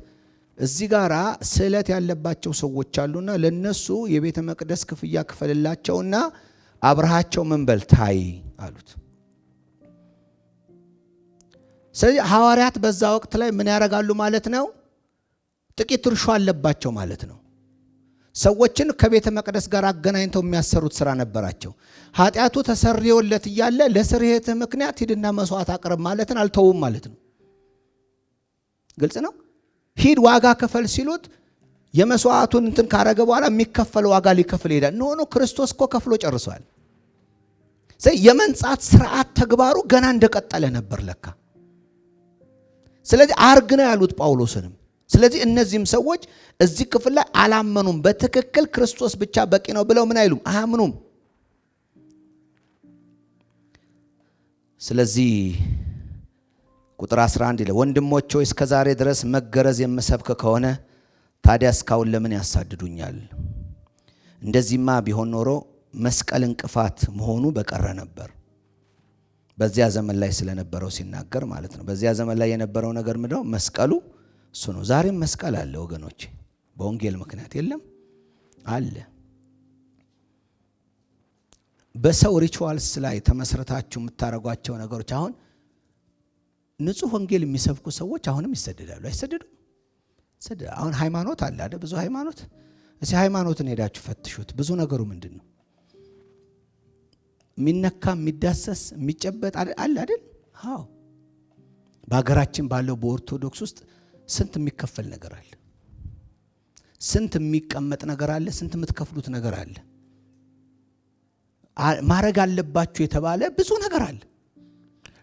እዚህ ጋራ ስዕለት ያለባቸው ሰዎች አሉና ለነሱ የቤተ መቅደስ ክፍያ ክፈልላቸውና አብረሃቸው ምን በል ታይ አሉት። ስለዚህ ሐዋርያት በዛ ወቅት ላይ ምን ያደርጋሉ ማለት ነው? ጥቂት እርሾ አለባቸው ማለት ነው። ሰዎችን ከቤተ መቅደስ ጋር አገናኝተው የሚያሰሩት ስራ ነበራቸው። ኃጢአቱ ተሰርዮለት እያለ ለስርየትህ ምክንያት ሂድና መስዋዕት አቅርብ ማለትን አልተውም ማለት ነው። ግልጽ ነው። ሂድ ዋጋ ከፈል ሲሉት የመስዋዕቱን እንትን ካረገ በኋላ የሚከፈል ዋጋ ሊከፍል ይሄዳል። ኖ ክርስቶስ እኮ ከፍሎ ጨርሷል። የመንጻት ስርዓት ተግባሩ ገና እንደቀጠለ ነበር ለካ። ስለዚህ አርግ ነው ያሉት ጳውሎስንም። ስለዚህ እነዚህም ሰዎች እዚህ ክፍል ላይ አላመኑም። በትክክል ክርስቶስ ብቻ በቂ ነው ብለው ምን አይሉም? አያምኑም። ስለዚህ ቁጥር 11 ይላል ወንድሞቼ ሆይ እስከ ዛሬ ድረስ መገረዝ የምሰብክ ከሆነ ታዲያ እስካሁን ለምን ያሳድዱኛል? እንደዚህማ ቢሆን ኖሮ መስቀል እንቅፋት መሆኑ በቀረ ነበር። በዚያ ዘመን ላይ ስለነበረው ሲናገር ማለት ነው። በዚያ ዘመን ላይ የነበረው ነገር ምንድነው? መስቀሉ እሱ ነው። ዛሬም መስቀል አለ ወገኖቼ። በወንጌል ምክንያት የለም አለ። በሰው ሪቹዋልስ ላይ ተመስርታችሁ የምታረጓቸው ነገሮች አሁን ንጹህ ወንጌል የሚሰብኩ ሰዎች አሁንም ይሰደዳሉ። አይሰደዱም? አሁን ሃይማኖት አለ አይደል? ብዙ ሃይማኖት። እዚህ ሃይማኖትን ሄዳችሁ ፈትሹት። ብዙ ነገሩ ምንድነው? የሚነካ የሚዳሰስ የሚጨበጥ አለ አይደል? አዎ። በሀገራችን ባለው በኦርቶዶክስ ውስጥ ስንት የሚከፈል ነገር አለ፣ ስንት የሚቀመጥ ነገር አለ፣ ስንት የምትከፍሉት ነገር አለ። ማረግ አለባችሁ የተባለ ብዙ ነገር አለ።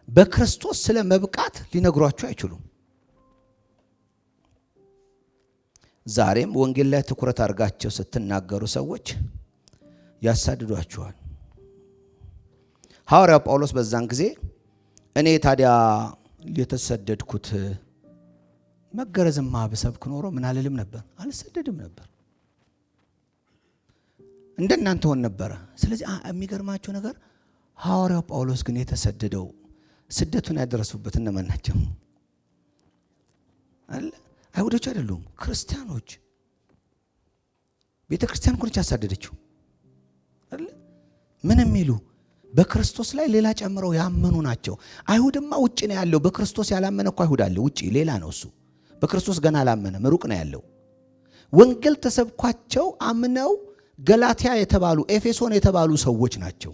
በክርስቶስ ስለ መብቃት ሊነግሯችሁ አይችሉም። ዛሬም ወንጌል ላይ ትኩረት አድርጋችሁ ስትናገሩ ሰዎች ያሳድዷችኋል። ሐዋርያው ጳውሎስ በዛን ጊዜ እኔ ታዲያ የተሰደድኩት መገረዝማ ብሰብክ ኖሮ ምን አልልም ነበር? አልሰደድም ነበር፣ እንደናንተ ሆን ነበረ። ስለዚህ የሚገርማችሁ ነገር ሐዋርያው ጳውሎስ ግን የተሰደደው ስደቱን ያደረሱበት እነማን ናቸው? አይሁዶች አይደሉም፣ ክርስቲያኖች። ቤተ ክርስቲያን ኮንቻ ያሳደደችው አይደል? ምን የሚሉ በክርስቶስ ላይ ሌላ ጨምረው ያመኑ ናቸው። አይሁድማ ውጪ ነው ያለው። በክርስቶስ ያላመነ እኮ አይሁድ አለ ውጪ፣ ሌላ ነው እሱ። በክርስቶስ ገና አላመነም፣ ሩቅ ነው ያለው። ወንጌል ተሰብኳቸው አምነው ገላትያ የተባሉ ኤፌሶን የተባሉ ሰዎች ናቸው።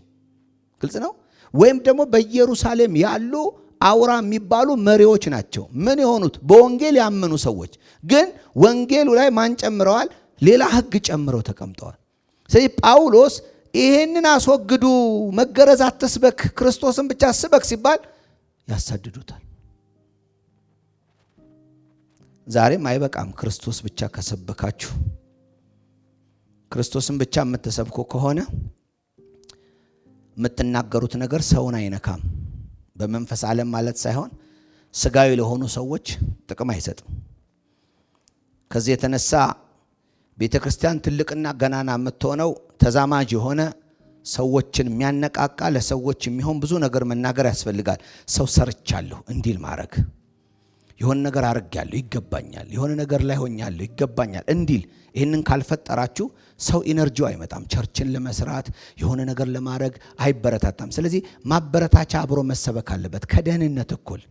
ግልጽ ነው። ወይም ደግሞ በኢየሩሳሌም ያሉ አውራ የሚባሉ መሪዎች ናቸው። ምን የሆኑት? በወንጌል ያመኑ ሰዎች ግን ወንጌሉ ላይ ማን ጨምረዋል? ሌላ ሕግ ጨምረው ተቀምጠዋል። ስለዚህ ጳውሎስ ይሄንን አስወግዱ፣ መገረዝ አትስበክ፣ ክርስቶስን ብቻ ስበክ ሲባል ያሳድዱታል። ዛሬም አይበቃም። ክርስቶስ ብቻ ከሰበካችሁ፣ ክርስቶስን ብቻ የምትሰብኩ ከሆነ የምትናገሩት ነገር ሰውን አይነካም። በመንፈስ ዓለም ማለት ሳይሆን ስጋዊ ለሆኑ ሰዎች ጥቅም አይሰጥም። ከዚህ የተነሳ ቤተ ክርስቲያን ትልቅና ገናና የምትሆነው ተዛማጅ የሆነ ሰዎችን የሚያነቃቃ ለሰዎች የሚሆን ብዙ ነገር መናገር ያስፈልጋል። ሰው ሰርቻለሁ እንዲል ማድረግ፣ የሆነ ነገር አርጋለሁ ይገባኛል፣ የሆነ ነገር ላይ ሆኛለሁ ይገባኛል እንዲል። ይህንን ካልፈጠራችሁ ሰው ኢነርጂው አይመጣም። ቸርችን ለመስራት የሆነ ነገር ለማድረግ አይበረታታም። ስለዚህ ማበረታቻ አብሮ መሰበክ አለበት። ከደህንነት እኩል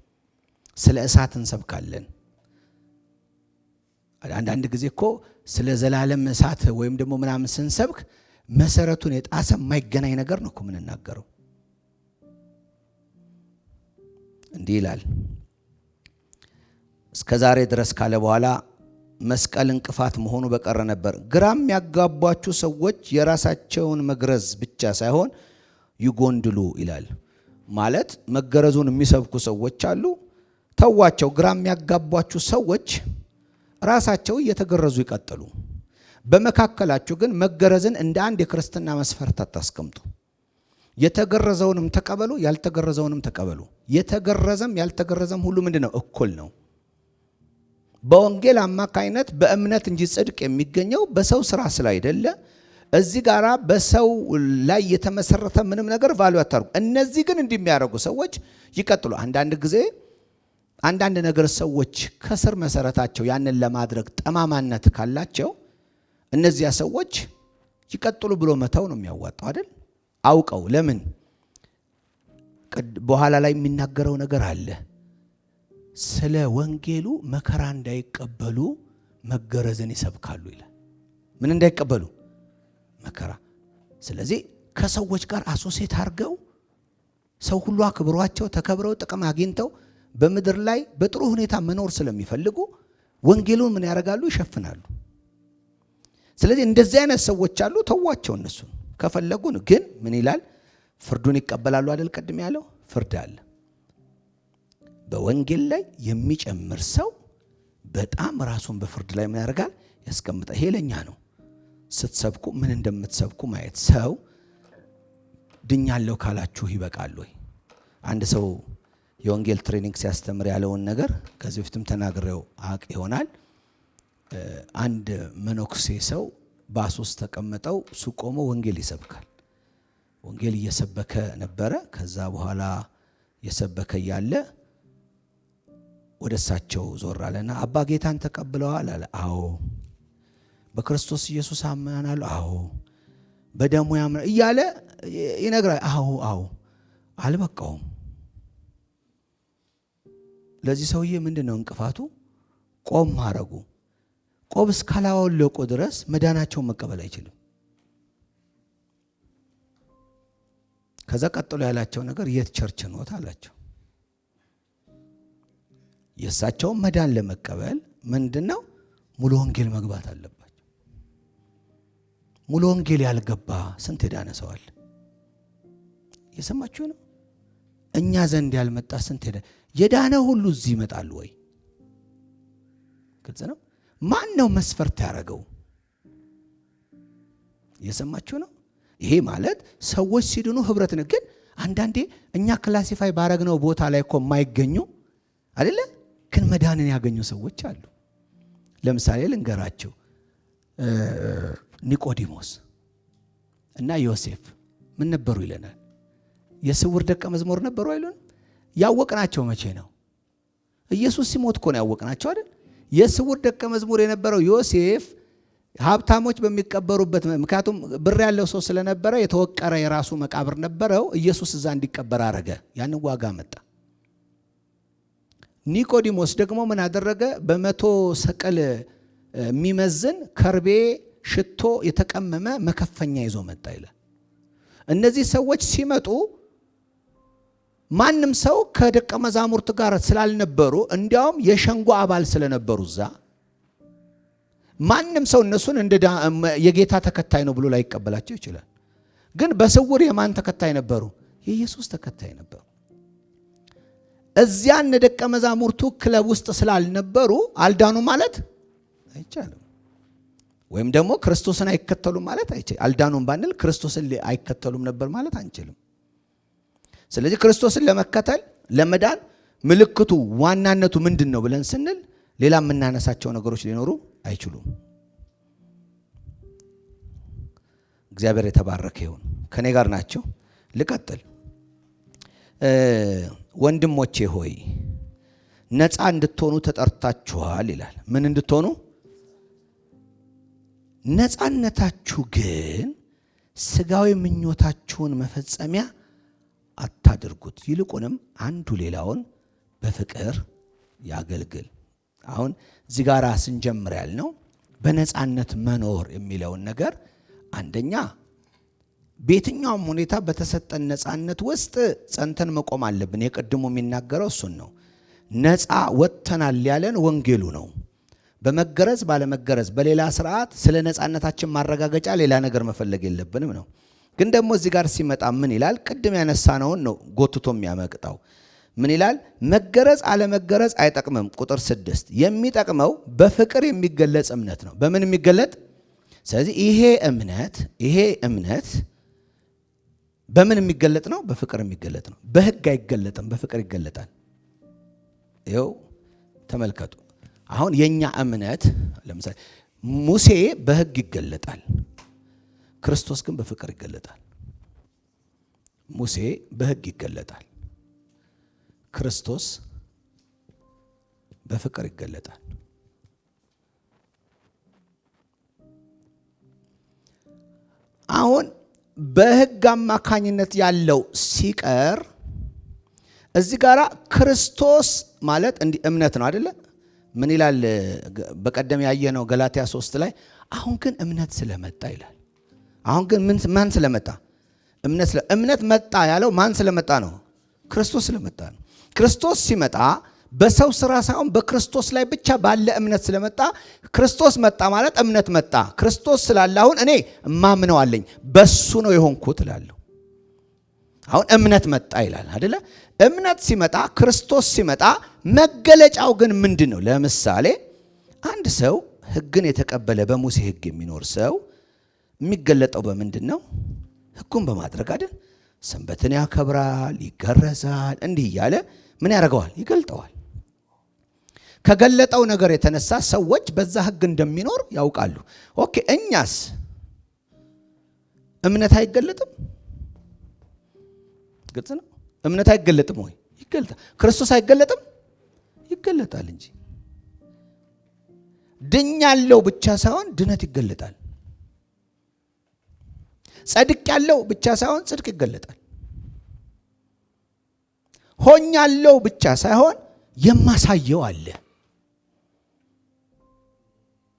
ስለ እሳት እንሰብካለን። አንዳንድ ጊዜ እኮ ስለ ዘላለም እሳት ወይም ደግሞ ምናምን ስንሰብክ መሰረቱን የጣሰ የማይገናኝ ነገር ነው እኮ የምንናገረው። እንዲህ ይላል እስከ ዛሬ ድረስ ካለ በኋላ መስቀል እንቅፋት መሆኑ በቀረ ነበር። ግራም ያጋቧችሁ ሰዎች የራሳቸውን መግረዝ ብቻ ሳይሆን ይጎንድሉ ይላል። ማለት መገረዙን የሚሰብኩ ሰዎች አሉ። ተዋቸው። ግራም ያጋቧችሁ ሰዎች ራሳቸው እየተገረዙ ይቀጥሉ። በመካከላችሁ ግን መገረዝን እንደ አንድ የክርስትና መስፈርት አታስቀምጡ። የተገረዘውንም ተቀበሉ፣ ያልተገረዘውንም ተቀበሉ። የተገረዘም ያልተገረዘም ሁሉ ምንድነው? እኩል ነው። በወንጌል አማካይነት በእምነት እንጂ ጽድቅ የሚገኘው በሰው ስራ ስላይደለ እዚህ ጋራ በሰው ላይ የተመሰረተ ምንም ነገር ቫልዩ አታርጉ። እነዚህ ግን እንደሚያደርጉ ሰዎች ይቀጥሉ። አንዳንድ ጊዜ አንዳንድ ነገር ሰዎች ከስር መሰረታቸው ያንን ለማድረግ ጠማማነት ካላቸው እነዚያ ሰዎች ይቀጥሉ ብሎ መተው ነው የሚያዋጣው አይደል? አውቀው ለምን በኋላ ላይ የሚናገረው ነገር አለ። ስለ ወንጌሉ መከራ እንዳይቀበሉ መገረዝን ይሰብካሉ ይላል። ምን እንዳይቀበሉ? መከራ። ስለዚህ ከሰዎች ጋር አሶሴት አድርገው ሰው ሁሉ አክብሯቸው ተከብረው ጥቅም አግኝተው በምድር ላይ በጥሩ ሁኔታ መኖር ስለሚፈልጉ ወንጌሉን ምን ያደርጋሉ? ይሸፍናሉ። ስለዚህ እንደዚህ አይነት ሰዎች አሉ። ተዋቸው እነሱ ከፈለጉን። ግን ምን ይላል? ፍርዱን ይቀበላሉ አይደል? ቀድም ያለው ፍርድ አለ። በወንጌል ላይ የሚጨምር ሰው በጣም ራሱን በፍርድ ላይ ምን ያደርጋል? ያስቀምጣል። ይሄ ለኛ ነው። ስትሰብኩ ምን እንደምትሰብኩ ማየት። ሰው ድኛለሁ ካላችሁ ይበቃል ወይ? አንድ ሰው የወንጌል ትሬኒንግ ሲያስተምር ያለውን ነገር ከዚህ በፊትም ተናግሬው አቅ ይሆናል። አንድ መነኩሴ ሰው ባስ ውስጥ ተቀምጠው ሱቅ ቆሞ ወንጌል ይሰብካል። ወንጌል እየሰበከ ነበረ። ከዛ በኋላ የሰበከ ያለ ወደ እሳቸው ዞር አለና አባ ጌታን ተቀብለዋል አለ። አዎ። በክርስቶስ ኢየሱስ አምናለሁ። አዎ። በደሙ ያምናል እያለ ይነግራል። አዎ። አልበቃውም። ለዚህ ሰውዬ ምንድነው እንቅፋቱ? ቆም ማረጉ። ቆብ እስካላወለቁ ድረስ መዳናቸውን መቀበል አይችልም። ከዛ ቀጥሎ ያላቸው ነገር የት ቸርች ነው አላቸው። የእሳቸውን መዳን ለመቀበል ምንድነው? ሙሉ ወንጌል መግባት አለባቸው። ሙሉ ወንጌል ያልገባ ስንት የዳነ ሰው አለ? የሰማችሁ ነው። እኛ ዘንድ ያልመጣ ስንት የዳነ ሁሉ እዚህ ይመጣሉ ወይ? ግልጽ ነው። ማን ነው መስፈርት ያደረገው? የሰማችሁ ነው። ይሄ ማለት ሰዎች ሲድኑ ህብረት ነው። ግን አንዳንዴ እኛ ክላሲፋይ ባረግነው ቦታ ላይ እኮ የማይገኙ አይደለ? ግን መዳንን ያገኙ ሰዎች አሉ። ለምሳሌ ልንገራቸው። ኒቆዲሞስ እና ዮሴፍ ምን ነበሩ ይለናል? የስውር ደቀ መዝሙር ነበሩ አይሉን? ያወቅናቸው መቼ ነው? ኢየሱስ ሲሞት እኮ ነው ያወቅናቸው አይደል? የስውር ደቀ መዝሙር የነበረው ዮሴፍ ሀብታሞች በሚቀበሩበት፣ ምክንያቱም ብር ያለው ሰው ስለነበረ የተወቀረ የራሱ መቃብር ነበረው። ኢየሱስ እዛ እንዲቀበር አረገ። ያንን ዋጋ መጣ። ኒቆዲሞስ ደግሞ ምን አደረገ? 100 ሰቅል የሚመዝን ከርቤ ሽቶ የተቀመመ መከፈኛ ይዞ መጣ ይላል። እነዚህ ሰዎች ሲመጡ ማንም ሰው ከደቀ መዛሙርት ጋር ስላልነበሩ፣ እንዲያውም የሸንጎ አባል ስለነበሩ እዛ ማንም ሰው እነሱን እንደ የጌታ ተከታይ ነው ብሎ ላይቀበላቸው ይችላል። ግን በስውር የማን ተከታይ ነበሩ? የኢየሱስ ተከታይ ነበሩ። እዚያ እነ ደቀ መዛሙርቱ ክለብ ውስጥ ስላልነበሩ አልዳኑ ማለት አይቻልም። ወይም ደግሞ ክርስቶስን አይከተሉም ማለት አይቻልም። አልዳኑም ባንል ክርስቶስን አይከተሉም ነበር ማለት አንችልም። ስለዚህ ክርስቶስን ለመከተል ለመዳን ምልክቱ ዋናነቱ ምንድን ነው ብለን ስንል ሌላ የምናነሳቸው ነገሮች ሊኖሩ አይችሉም። እግዚአብሔር የተባረከ ይሁን። ከኔ ጋር ናቸው። ልቀጥል። ወንድሞቼ ሆይ ነፃ እንድትሆኑ ተጠርታችኋል ይላል። ምን እንድትሆኑ? ነፃነታችሁ ግን ስጋዊ ምኞታችሁን መፈጸሚያ አታድርጉት፣ ይልቁንም አንዱ ሌላውን በፍቅር ያገልግል። አሁን እዚህ ጋር ስንጀምር ያልነው በነፃነት መኖር የሚለውን ነገር አንደኛ በየትኛውም ሁኔታ በተሰጠን ነፃነት ውስጥ ጸንተን መቆም አለብን። የቀድሞ የሚናገረው እሱን ነው። ነፃ ወጥተናል ያለን ወንጌሉ ነው። በመገረዝ ባለመገረዝ በሌላ ስርዓት ስለ ነፃነታችን ማረጋገጫ ሌላ ነገር መፈለግ የለብንም ነው። ግን ደግሞ እዚህ ጋር ሲመጣ ምን ይላል? ቅድም ያነሳነውን ነው ጎትቶ የሚያመቅጣው። ምን ይላል? መገረዝ አለመገረዝ አይጠቅምም። ቁጥር 6 የሚጠቅመው በፍቅር የሚገለጽ እምነት ነው። በምን የሚገለጥ? ስለዚህ ይሄ እምነት በምን የሚገለጥ ነው? በፍቅር የሚገለጥ ነው። በህግ አይገለጥም፣ በፍቅር ይገለጣል። ይኸው ተመልከቱ። አሁን የኛ እምነት ለምሳሌ ሙሴ በህግ ይገለጣል፣ ክርስቶስ ግን በፍቅር ይገለጣል። ሙሴ በህግ ይገለጣል፣ ክርስቶስ በፍቅር ይገለጣል። አሁን በህግ አማካኝነት ያለው ሲቀር እዚህ ጋራ ክርስቶስ ማለት እንዲህ እምነት ነው አይደለ? ምን ይላል? በቀደም ያየነው ገላትያ 3 ላይ አሁን ግን እምነት ስለመጣ ይላል። አሁን ግን ማን ስለመጣ? እምነት መጣ ያለው ማን ስለመጣ ነው? ክርስቶስ ስለመጣ ነው። ክርስቶስ ሲመጣ በሰው ስራ ሳይሆን በክርስቶስ ላይ ብቻ ባለ እምነት ስለመጣ ክርስቶስ መጣ ማለት እምነት መጣ። ክርስቶስ ስላለ አሁን እኔ እማምነው አለኝ፣ በሱ ነው የሆንኩት እላለሁ። አሁን እምነት መጣ ይላል አይደለ? እምነት ሲመጣ ክርስቶስ ሲመጣ መገለጫው ግን ምንድን ነው? ለምሳሌ አንድ ሰው ሕግን የተቀበለ በሙሴ ሕግ የሚኖር ሰው የሚገለጠው በምንድን ነው? ሕጉን በማድረግ አይደል? ሰንበትን ያከብራል፣ ይገረዛል፣ እንዲህ እያለ ምን ያደርገዋል? ይገልጠዋል። ከገለጠው ነገር የተነሳ ሰዎች በዛ ሕግ እንደሚኖር ያውቃሉ። ኦኬ፣ እኛስ እምነት አይገለጥም? ግልጽ ነው። እምነት አይገለጥም ወይ? ይገለጣል። ክርስቶስ አይገለጥም? ይገለጣል እንጂ ድኛለሁ ብቻ ሳይሆን ድነት ይገለጣል። ጸድቅ ያለው ብቻ ሳይሆን ጽድቅ ይገለጣል። ሆኛለሁ ብቻ ሳይሆን የማሳየው አለ።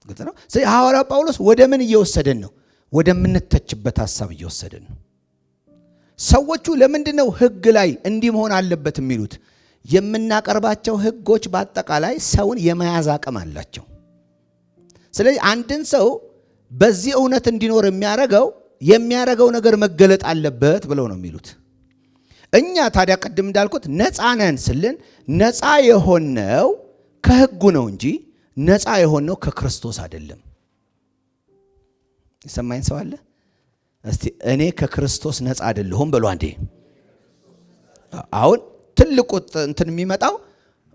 ግልጽ ነው። ስለዚህ ሐዋርያው ጳውሎስ ወደ ምን እየወሰደን ነው? ወደምንተችበት ሐሳብ እየወሰደን ነው። ሰዎቹ ለምንድን ነው ሕግ ላይ እንዲህ መሆን አለበት የሚሉት? የምናቀርባቸው ሕጎች በአጠቃላይ ሰውን የመያዝ አቅም አላቸው። ስለዚህ አንድን ሰው በዚህ እውነት እንዲኖር የሚያረገው ነገር መገለጥ አለበት ብለው ነው የሚሉት። እኛ ታዲያ ቅድም እንዳልኩት ነፃ ነን ስልን ነፃ የሆነው ከሕጉ ነው እንጂ ነፃ የሆነው ከክርስቶስ አይደለም። የሰማኝ ሰው አለ? እስቲ እኔ ከክርስቶስ ነፃ አይደለሁም በሉ አንዴ። አሁን ትልቁ እንትን የሚመጣው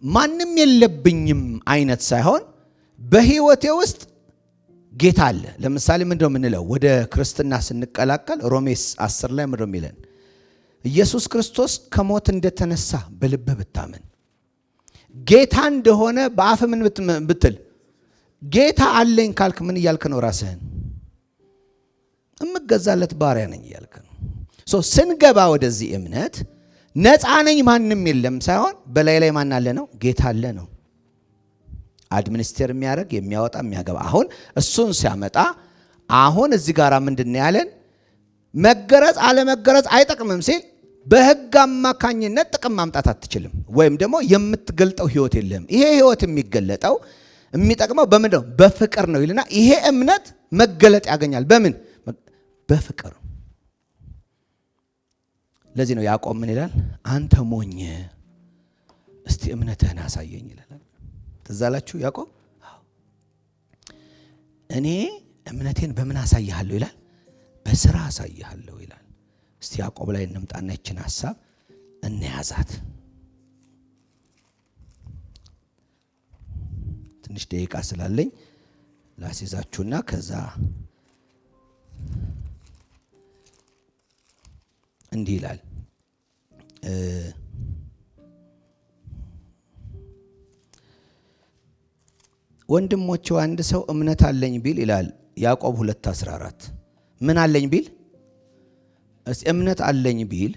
ማንም የለብኝም አይነት ሳይሆን በህይወቴ ውስጥ ጌታ አለ። ለምሳሌ ምንድነው የምንለው? ወደ ክርስትና ስንቀላቀል ሮሜ 10 ላይ ምንድነው የሚለን? ኢየሱስ ክርስቶስ ከሞት እንደተነሳ በልብህ ብታምን ጌታ እንደሆነ በአፍ ምን ብትል ጌታ አለኝ ካልክ ምን እያልክ ነው? ራስህን እምገዛለት ባሪያ ነኝ እያልክ ነው። ስንገባ ወደዚህ እምነት ነፃ ነኝ ማንም የለም ሳይሆን በላይ ላይ ማን አለ ነው? ጌታ አለ ነው። አድሚኒስትር የሚያደርግ የሚያወጣ የሚያገባ። አሁን እሱን ሲያመጣ አሁን እዚህ ጋር ምንድን ነው ያለን? መገረዝ አለመገረዝ አይጠቅምም ሲል በሕግ አማካኝነት ጥቅም ማምጣት አትችልም፣ ወይም ደግሞ የምትገልጠው ህይወት የለም። ይሄ ህይወት የሚገለጠው የሚጠቅመው በምን ነው? በፍቅር ነው ይልና ይሄ እምነት መገለጥ ያገኛል። በምን? በፍቅር። ለዚህ ነው ያዕቆብ ምን ይላል? አንተ ሞኝ እስቲ እምነትህን አሳየኝ ይላል። ትዝ አላችሁ ያዕቆብ? እኔ እምነቴን በምን አሳይሃለሁ ይላል? በስራ አሳይሃለሁ ይላል። እስቲ ያዕቆብ ላይ እንምጣና ይችን ሐሳብ እንያዛት። ትንሽ ደቂቃ ስላለኝ ላስይዛችሁና ከዛ እንዲህ ይላል። ወንድሞቼ አንድ ሰው እምነት አለኝ ቢል ይላል ያዕቆብ 2:14 ምን አለኝ ቢል? እምነት አለኝ ቢል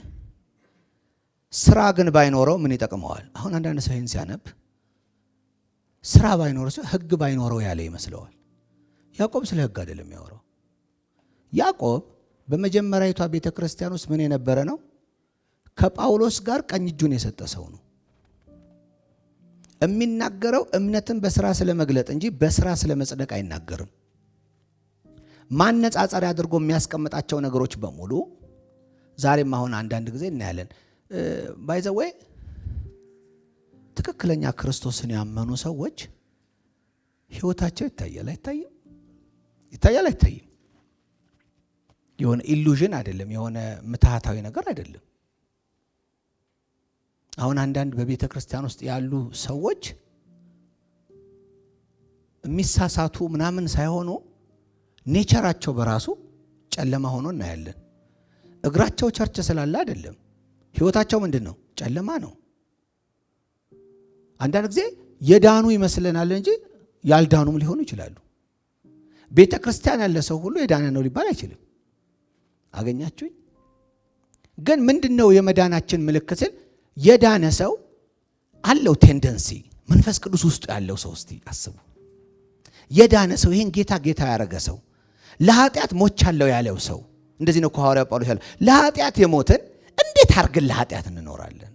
ስራ ግን ባይኖረው ምን ይጠቅመዋል? አሁን አንዳንድ ሰው ይህን ሲያነብ ስራ ባይኖረው ሕግ ባይኖረው ያለ ይመስለዋል። ያዕቆብ ስለ ሕግ አይደለም የሚያወራው። ያዕቆብ በመጀመሪያዊቷ ቤተ ክርስቲያን ውስጥ ምን የነበረ ነው? ከጳውሎስ ጋር ቀኝ እጁን የሰጠ ሰው ነው። የሚናገረው እምነትን በስራ ስለመግለጥ እንጂ በስራ ስለመጽደቅ አይናገርም። ማነጻጸሪያ አድርጎ የሚያስቀምጣቸው ነገሮች በሙሉ ዛሬም አሁን አንዳንድ ጊዜ እናያለን። ባይ ዘ ዌይ ትክክለኛ ክርስቶስን ያመኑ ሰዎች ህይወታቸው ይታያል አይታይም? ይታያል አይታይም? የሆነ ኢሉዥን አይደለም፣ የሆነ ምትሃታዊ ነገር አይደለም። አሁን አንዳንድ በቤተ ክርስቲያን ውስጥ ያሉ ሰዎች የሚሳሳቱ ምናምን ሳይሆኑ ኔቸራቸው በራሱ ጨለማ ሆኖ እናያለን። እግራቸው ቸርች ስላለ አይደለም፣ ህይወታቸው ምንድን ነው? ጨለማ ነው። አንዳንድ ጊዜ የዳኑ ይመስለናል እንጂ ያልዳኑም ሊሆኑ ይችላሉ። ቤተ ክርስቲያን ያለ ሰው ሁሉ የዳነ ነው ሊባል አይችልም። አገኛችሁኝ? ግን ምንድነው የመዳናችን ምልክት? የዳነ ሰው አለው ቴንደንሲ መንፈስ ቅዱስ ውስጥ ያለው ሰው እስቲ አስቡ። የዳነ ሰው ይሄን ጌታ ጌታ ያረገ ሰው ለኃጢአት ሞቻለሁ ያለው ሰው እንደዚህ ነው ሐዋርያው ጳውሎስ ያለው። ለኃጢአት የሞትን እንዴት አርገን ለኃጢአት እንኖራለን?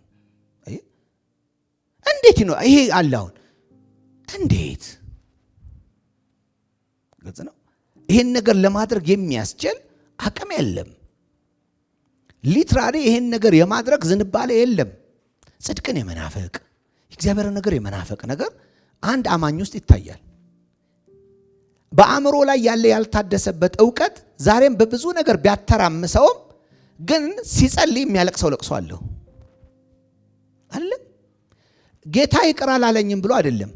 እንዴት ነው ይሄ አላውን እንዴት ግልጽ ነው። ይሄን ነገር ለማድረግ የሚያስችል አቅም የለም። ሊትራሊ ይሄን ነገር የማድረግ ዝንባሌ የለም። ጽድቅን የመናፈቅ እግዚአብሔር ነገር የመናፈቅ ነገር አንድ አማኝ ውስጥ ይታያል። በአእምሮ ላይ ያለ ያልታደሰበት ዕውቀት ዛሬም በብዙ ነገር ቢያተራምሰውም ግን ሲጸልይ የሚያለቅሰው ለቅሶ አለው አለ። ጌታ ይቅር አላለኝም ብሎ አይደለም፣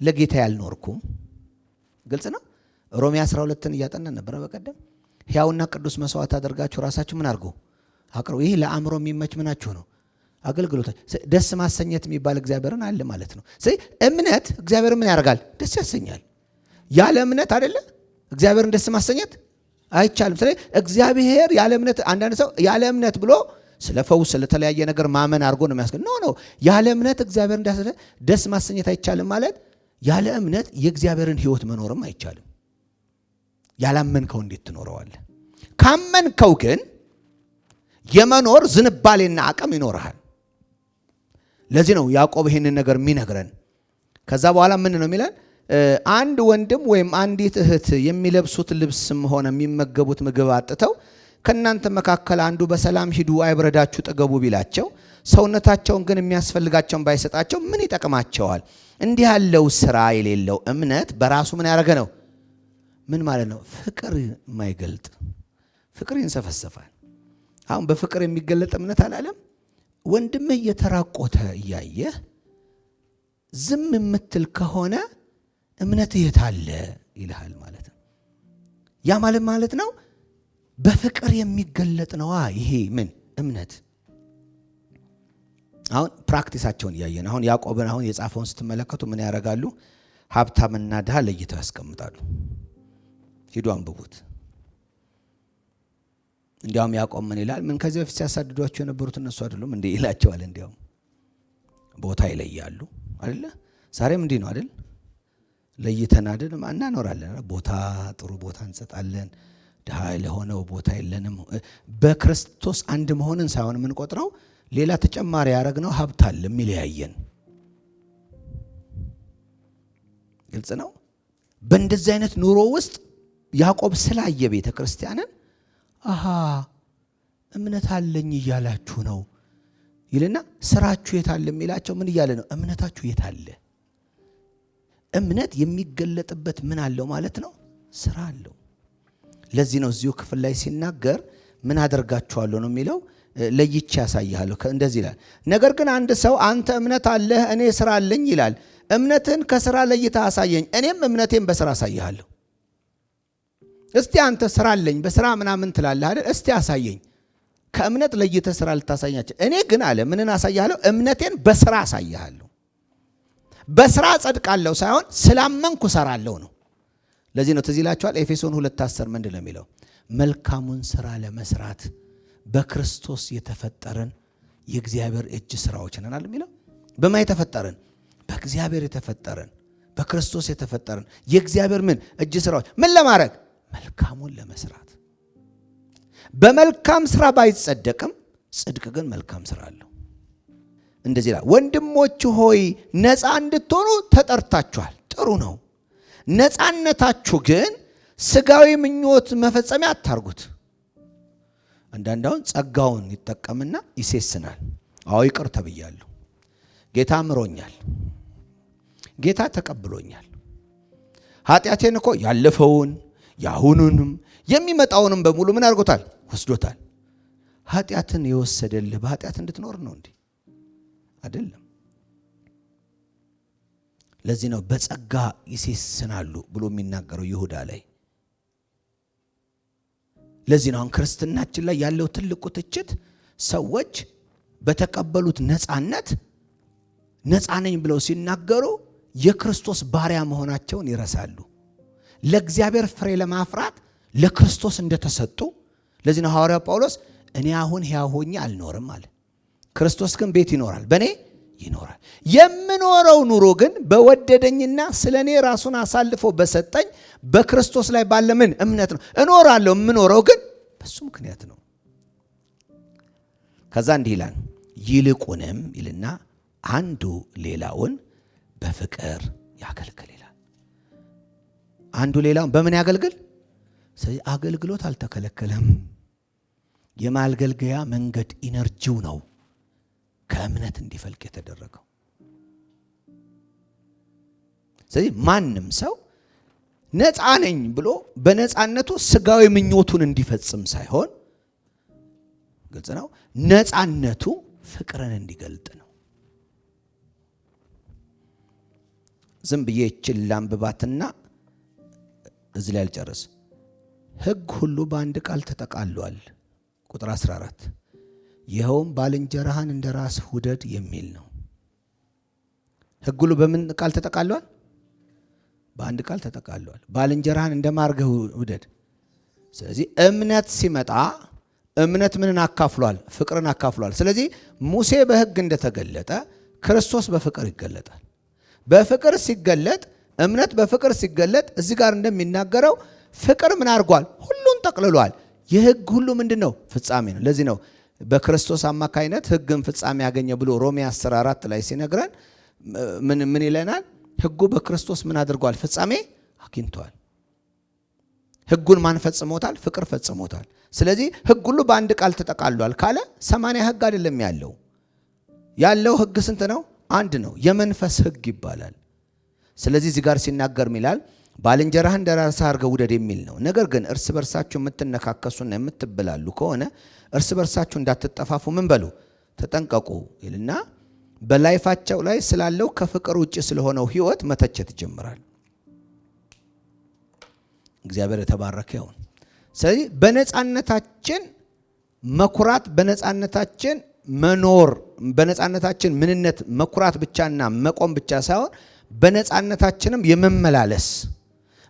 ለጌታ ያልኖርኩም። ግልጽ ነው። ሮሜ 12ን እያጠናን ነበር በቀደም። ሕያውና ቅዱስ መስዋዕት አድርጋችሁ ራሳችሁ ምን አድርጉ አቅርቡ። ይሄ ለአእምሮ የሚመች ምናችሁ ነው አገልግሎት። ደስ ማሰኘት የሚባል እግዚአብሔርን አለ ማለት ነው። ስለዚህ እምነት እግዚአብሔርን ምን ያደርጋል? ደስ ያሰኛል። ያለ እምነት አይደለ እግዚአብሔርን ደስ ማሰኘት አይቻልም። ስለዚህ እግዚአብሔር ያለ እምነት አንዳንድ ሰው ያለ እምነት ብሎ ስለ ፈውስ ስለተለያየ ነገር ማመን አድርጎ ነው የሚያስገ ኖ ያለ እምነት እግዚአብሔርን ደስ ማሰኘት አይቻልም ማለት ያለ እምነት የእግዚአብሔርን ሕይወት መኖርም አይቻልም። ያላመንከው እንዴት ትኖረዋለህ? ካመንከው ግን የመኖር ዝንባሌና አቅም ይኖርሃል። ለዚህ ነው ያዕቆብ ይሄንን ነገር የሚነግረን። ከዛ በኋላ ምን ነው የሚለን? አንድ ወንድም ወይም አንዲት እህት የሚለብሱት ልብስም ሆነ የሚመገቡት ምግብ አጥተው ከእናንተ መካከል አንዱ በሰላም ሂዱ አይብረዳችሁ ጥገቡ ቢላቸው ሰውነታቸውን ግን የሚያስፈልጋቸውን ባይሰጣቸው ምን ይጠቅማቸዋል? እንዲህ ያለው ስራ የሌለው እምነት በራሱ ምን ያደረገ ነው? ምን ማለት ነው? ፍቅር የማይገልጥ ፍቅር ይንሰፈሰፋል። አሁን በፍቅር የሚገለጥ እምነት አላለም። ወንድምህ እየተራቆተ እያየህ ዝም የምትል ከሆነ እምነትህ የት አለ ይልሃል ማለት ነው። ያ ማለት ነው በፍቅር የሚገለጥ ነዋ። ይሄ ምን እምነት? አሁን ፕራክቲሳቸውን እያየን አሁን ያዕቆብን አሁን የጻፈውን ስትመለከቱ ምን ያደርጋሉ? ሀብታምና ድሃ ለይተው ያስቀምጣሉ። ሂዱ አንብቡት። እንዲያውም ያዕቆብ ምን ይላል? ምን ከዚህ በፊት ሲያሳድዷቸው የነበሩት እነሱ አይደሉም እንዴ ይላቸዋል። እንዲያውም ቦታ ይለያሉ አይደለ? ዛሬም እንዲህ ነው አይደል? ለይተን አይደል እናኖራለን። ቦታ ጥሩ ቦታ እንሰጣለን። ድሃ ለሆነው ቦታ የለንም። በክርስቶስ አንድ መሆንን ሳይሆን የምንቆጥረው ሌላ ተጨማሪ ያደረግነው ሀብት አለ የሚለያየን። ግልጽ ነው። በእንደዚህ አይነት ኑሮ ውስጥ ያዕቆብ ስላየ ቤተ ክርስቲያንን እምነት አለኝ እያላችሁ ነው ይልና ስራችሁ የታለ የሚላቸው ምን እያለ ነው? እምነታችሁ የታለ? እምነት የሚገለጥበት ምን አለው ማለት ነው? ስራ አለው። ለዚህ ነው እዚሁ ክፍል ላይ ሲናገር ምን አደርጋችኋለሁ ነው የሚለው። ለይቼ ያሳይሃለሁ እንደዚህ ይላል። ነገር ግን አንድ ሰው አንተ እምነት አለህ እኔ ስራ አለኝ ይላል። እምነትን ከስራ ለይተህ አሳየኝ፣ እኔም እምነቴን በስራ አሳይሃለሁ። እስቲ አንተ ስራ አለኝ በስራ ምናምን ትላለህ አይደል? እስቲ አሳየኝ። ከእምነት ለይተህ ስራ ልታሳያቸው። እኔ ግን አለ ምንን አሳይሃለሁ? እምነቴን በስራ አሳይሃለሁ። በስራ ጸድቃለሁ ሳይሆን ስላመንኩ ሰራለሁ ነው። ለዚህ ነው ትዝ ይላችኋል ኤፌሶን 2:10 ምንድን ነው የሚለው? መልካሙን ስራ ለመስራት በክርስቶስ የተፈጠረን የእግዚአብሔር እጅ ስራዎች ነን አለ የሚለው። በማን የተፈጠረን? በእግዚአብሔር የተፈጠረን በክርስቶስ የተፈጠረን የእግዚአብሔር ምን እጅ ስራዎች። ምን ለማድረግ? መልካሙን ለመስራት። በመልካም ስራ ባይጸደቅም ጽድቅ ግን መልካም ስራ አለው። እንደዚህ ይላል፣ ወንድሞች ሆይ ነፃ እንድትሆኑ ተጠርታችኋል። ጥሩ ነው። ነፃነታችሁ ግን ስጋዊ ምኞት መፈጸሚያ አታርጉት። አንዳንዳውን ጸጋውን ይጠቀምና ይሴስናል። አዎ ይቅር ተብያለሁ፣ ጌታ ምሮኛል፣ ጌታ ተቀብሎኛል። ኃጢአቴን እኮ ያለፈውን ያሁኑንም የሚመጣውንም በሙሉ ምን አድርጎታል? ወስዶታል። ኃጢአትን የወሰደልህ በኃጢአት እንድትኖር ነው እንዴ? አይደለም። ለዚህ ነው በጸጋ ይሴስናሉ ብሎ የሚናገረው ይሁዳ ላይ። ለዚህ ነው ክርስትናችን ላይ ያለው ትልቁ ትችት ሰዎች በተቀበሉት ነፃነት ነፃ ነኝ ብለው ሲናገሩ የክርስቶስ ባሪያ መሆናቸውን ይረሳሉ። ለእግዚአብሔር ፍሬ ለማፍራት ለክርስቶስ እንደተሰጡ። ለዚህ ነው ሐዋርያው ጳውሎስ እኔ አሁን ሕያው ሆኜ አልኖርም አለ። ክርስቶስ ግን ቤት ይኖራል፣ በእኔ ይኖራል። የምኖረው ኑሮ ግን በወደደኝና ስለኔ ራሱን አሳልፎ በሰጠኝ በክርስቶስ ላይ ባለ ምን እምነት ነው እኖራለሁ። የምኖረው ግን በሱ ምክንያት ነው። ከዛ እንዲህ ይላል፣ ይልቁንም ይልና አንዱ ሌላውን በፍቅር ያገልግል ይላል። አንዱ ሌላውን በምን ያገልግል? ስለዚህ አገልግሎት አልተከለከለም። የማገልገያ መንገድ ኢነርጂው ነው ከእምነት እንዲፈልቅ የተደረገው። ስለዚህ ማንም ሰው ነፃ ነኝ ብሎ በነፃነቱ ስጋዊ ምኞቱን እንዲፈጽም ሳይሆን፣ ግልጽ ነው፣ ነፃነቱ ፍቅርን እንዲገልጥ ነው። ዝም ብዬ ይችል ላንብባትና እዚህ ላይ አልጨርስ። ሕግ ሁሉ በአንድ ቃል ተጠቃሏል። ቁጥር 14 ይኸውም ባልንጀራህን እንደ ራስህ ውደድ የሚል ነው። ሕግ ሁሉ በምን ቃል ተጠቃሏል? በአንድ ቃል ተጠቃሏል። ባልንጀራህን እንደማርገህ ውደድ። ስለዚህ እምነት ሲመጣ እምነት ምንን አካፍሏል? ፍቅርን አካፍሏል። ስለዚህ ሙሴ በሕግ እንደተገለጠ ክርስቶስ በፍቅር ይገለጣል። በፍቅር ሲገለጥ እምነት በፍቅር ሲገለጥ እዚህ ጋር እንደሚናገረው ፍቅር ምን አድርጓል? ሁሉን ጠቅልሏል። የሕግ ሁሉ ምንድን ነው? ፍጻሜ ነው። ለዚህ ነው በክርስቶስ አማካይነት ሕግን ፍጻሜ ያገኘ ብሎ ሮሜ 14 ላይ ሲነግረን ምን ይለናል? ሕጉ በክርስቶስ ምን አድርጓል? ፍጻሜ አግኝቷል። ሕጉን ማን ፈጽሞታል? ፍቅር ፈጽሞታል። ስለዚህ ሕግ ሁሉ በአንድ ቃል ተጠቃሏል ካለ 80 ሕግ አይደለም ያለው ሕግ ስንት ነው? አንድ ነው። የመንፈስ ሕግ ይባላል። ስለዚህ እዚህ ጋር ሲናገር ይላል ባልንጀራህን እንደ ራስህ አድርገህ ውደድ የሚል ነው። ነገር ግን እርስ በርሳችሁ የምትነካከሱና የምትበላሉ ከሆነ እርስ በርሳችሁ እንዳትጠፋፉ ምን በሉ? ተጠንቀቁ ይልና በላይፋቸው ላይ ስላለው ከፍቅር ውጭ ስለሆነው ህይወት መተቸት ይጀምራል። እግዚአብሔር የተባረከ ይሁን። ስለዚህ በነፃነታችን መኩራት፣ በነፃነታችን መኖር፣ በነፃነታችን ምንነት መኩራት ብቻና መቆም ብቻ ሳይሆን በነፃነታችንም የመመላለስ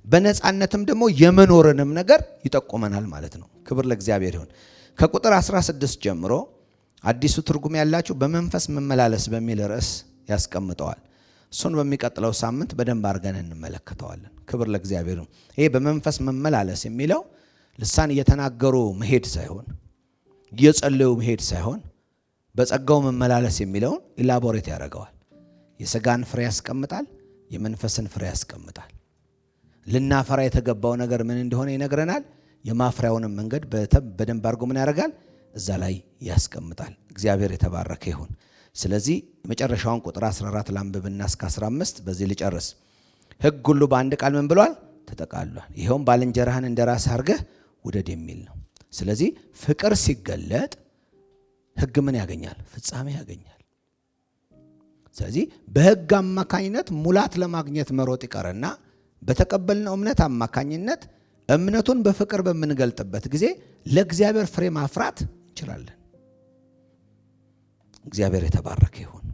በነፃነትም ደግሞ የመኖርንም ነገር ይጠቁመናል ማለት ነው። ክብር ለእግዚአብሔር ይሁን። ከቁጥር 16 ጀምሮ አዲሱ ትርጉም ያላችሁ በመንፈስ መመላለስ በሚል ርዕስ ያስቀምጠዋል። እሱን በሚቀጥለው ሳምንት በደንብ አድርገን እንመለከተዋለን። ክብር ለእግዚአብሔር ይሁን። ይሄ በመንፈስ መመላለስ የሚለው ልሳን እየተናገሩ መሄድ ሳይሆን እየጸለዩ መሄድ ሳይሆን በጸጋው መመላለስ የሚለውን ኢላቦሬት ያደርገዋል። የሥጋን ፍሬ ያስቀምጣል፣ የመንፈስን ፍሬ ያስቀምጣል። ልናፈራ የተገባው ነገር ምን እንደሆነ ይነግረናል። የማፍሪያውንም መንገድ በደንብ አድርጎ ምን ያደርጋል? እዛ ላይ ያስቀምጣል። እግዚአብሔር የተባረከ ይሁን። ስለዚህ መጨረሻውን ቁጥር 14 ላንብብና እስከ 15 በዚህ ልጨርስ። ሕግ ሁሉ በአንድ ቃል ምን ብሏል? ተጠቃሏል። ይኸውም ባልንጀራህን እንደ ራስህ አድርገህ ውደድ የሚል ነው። ስለዚህ ፍቅር ሲገለጥ ሕግ ምን ያገኛል? ፍጻሜ ያገኛል። ስለዚህ በሕግ አማካኝነት ሙላት ለማግኘት መሮጥ ይቀርና በተቀበልነው እምነት አማካኝነት እምነቱን በፍቅር በምንገልጥበት ጊዜ ለእግዚአብሔር ፍሬ ማፍራት እንችላለን። እግዚአብሔር የተባረከ ይሁን።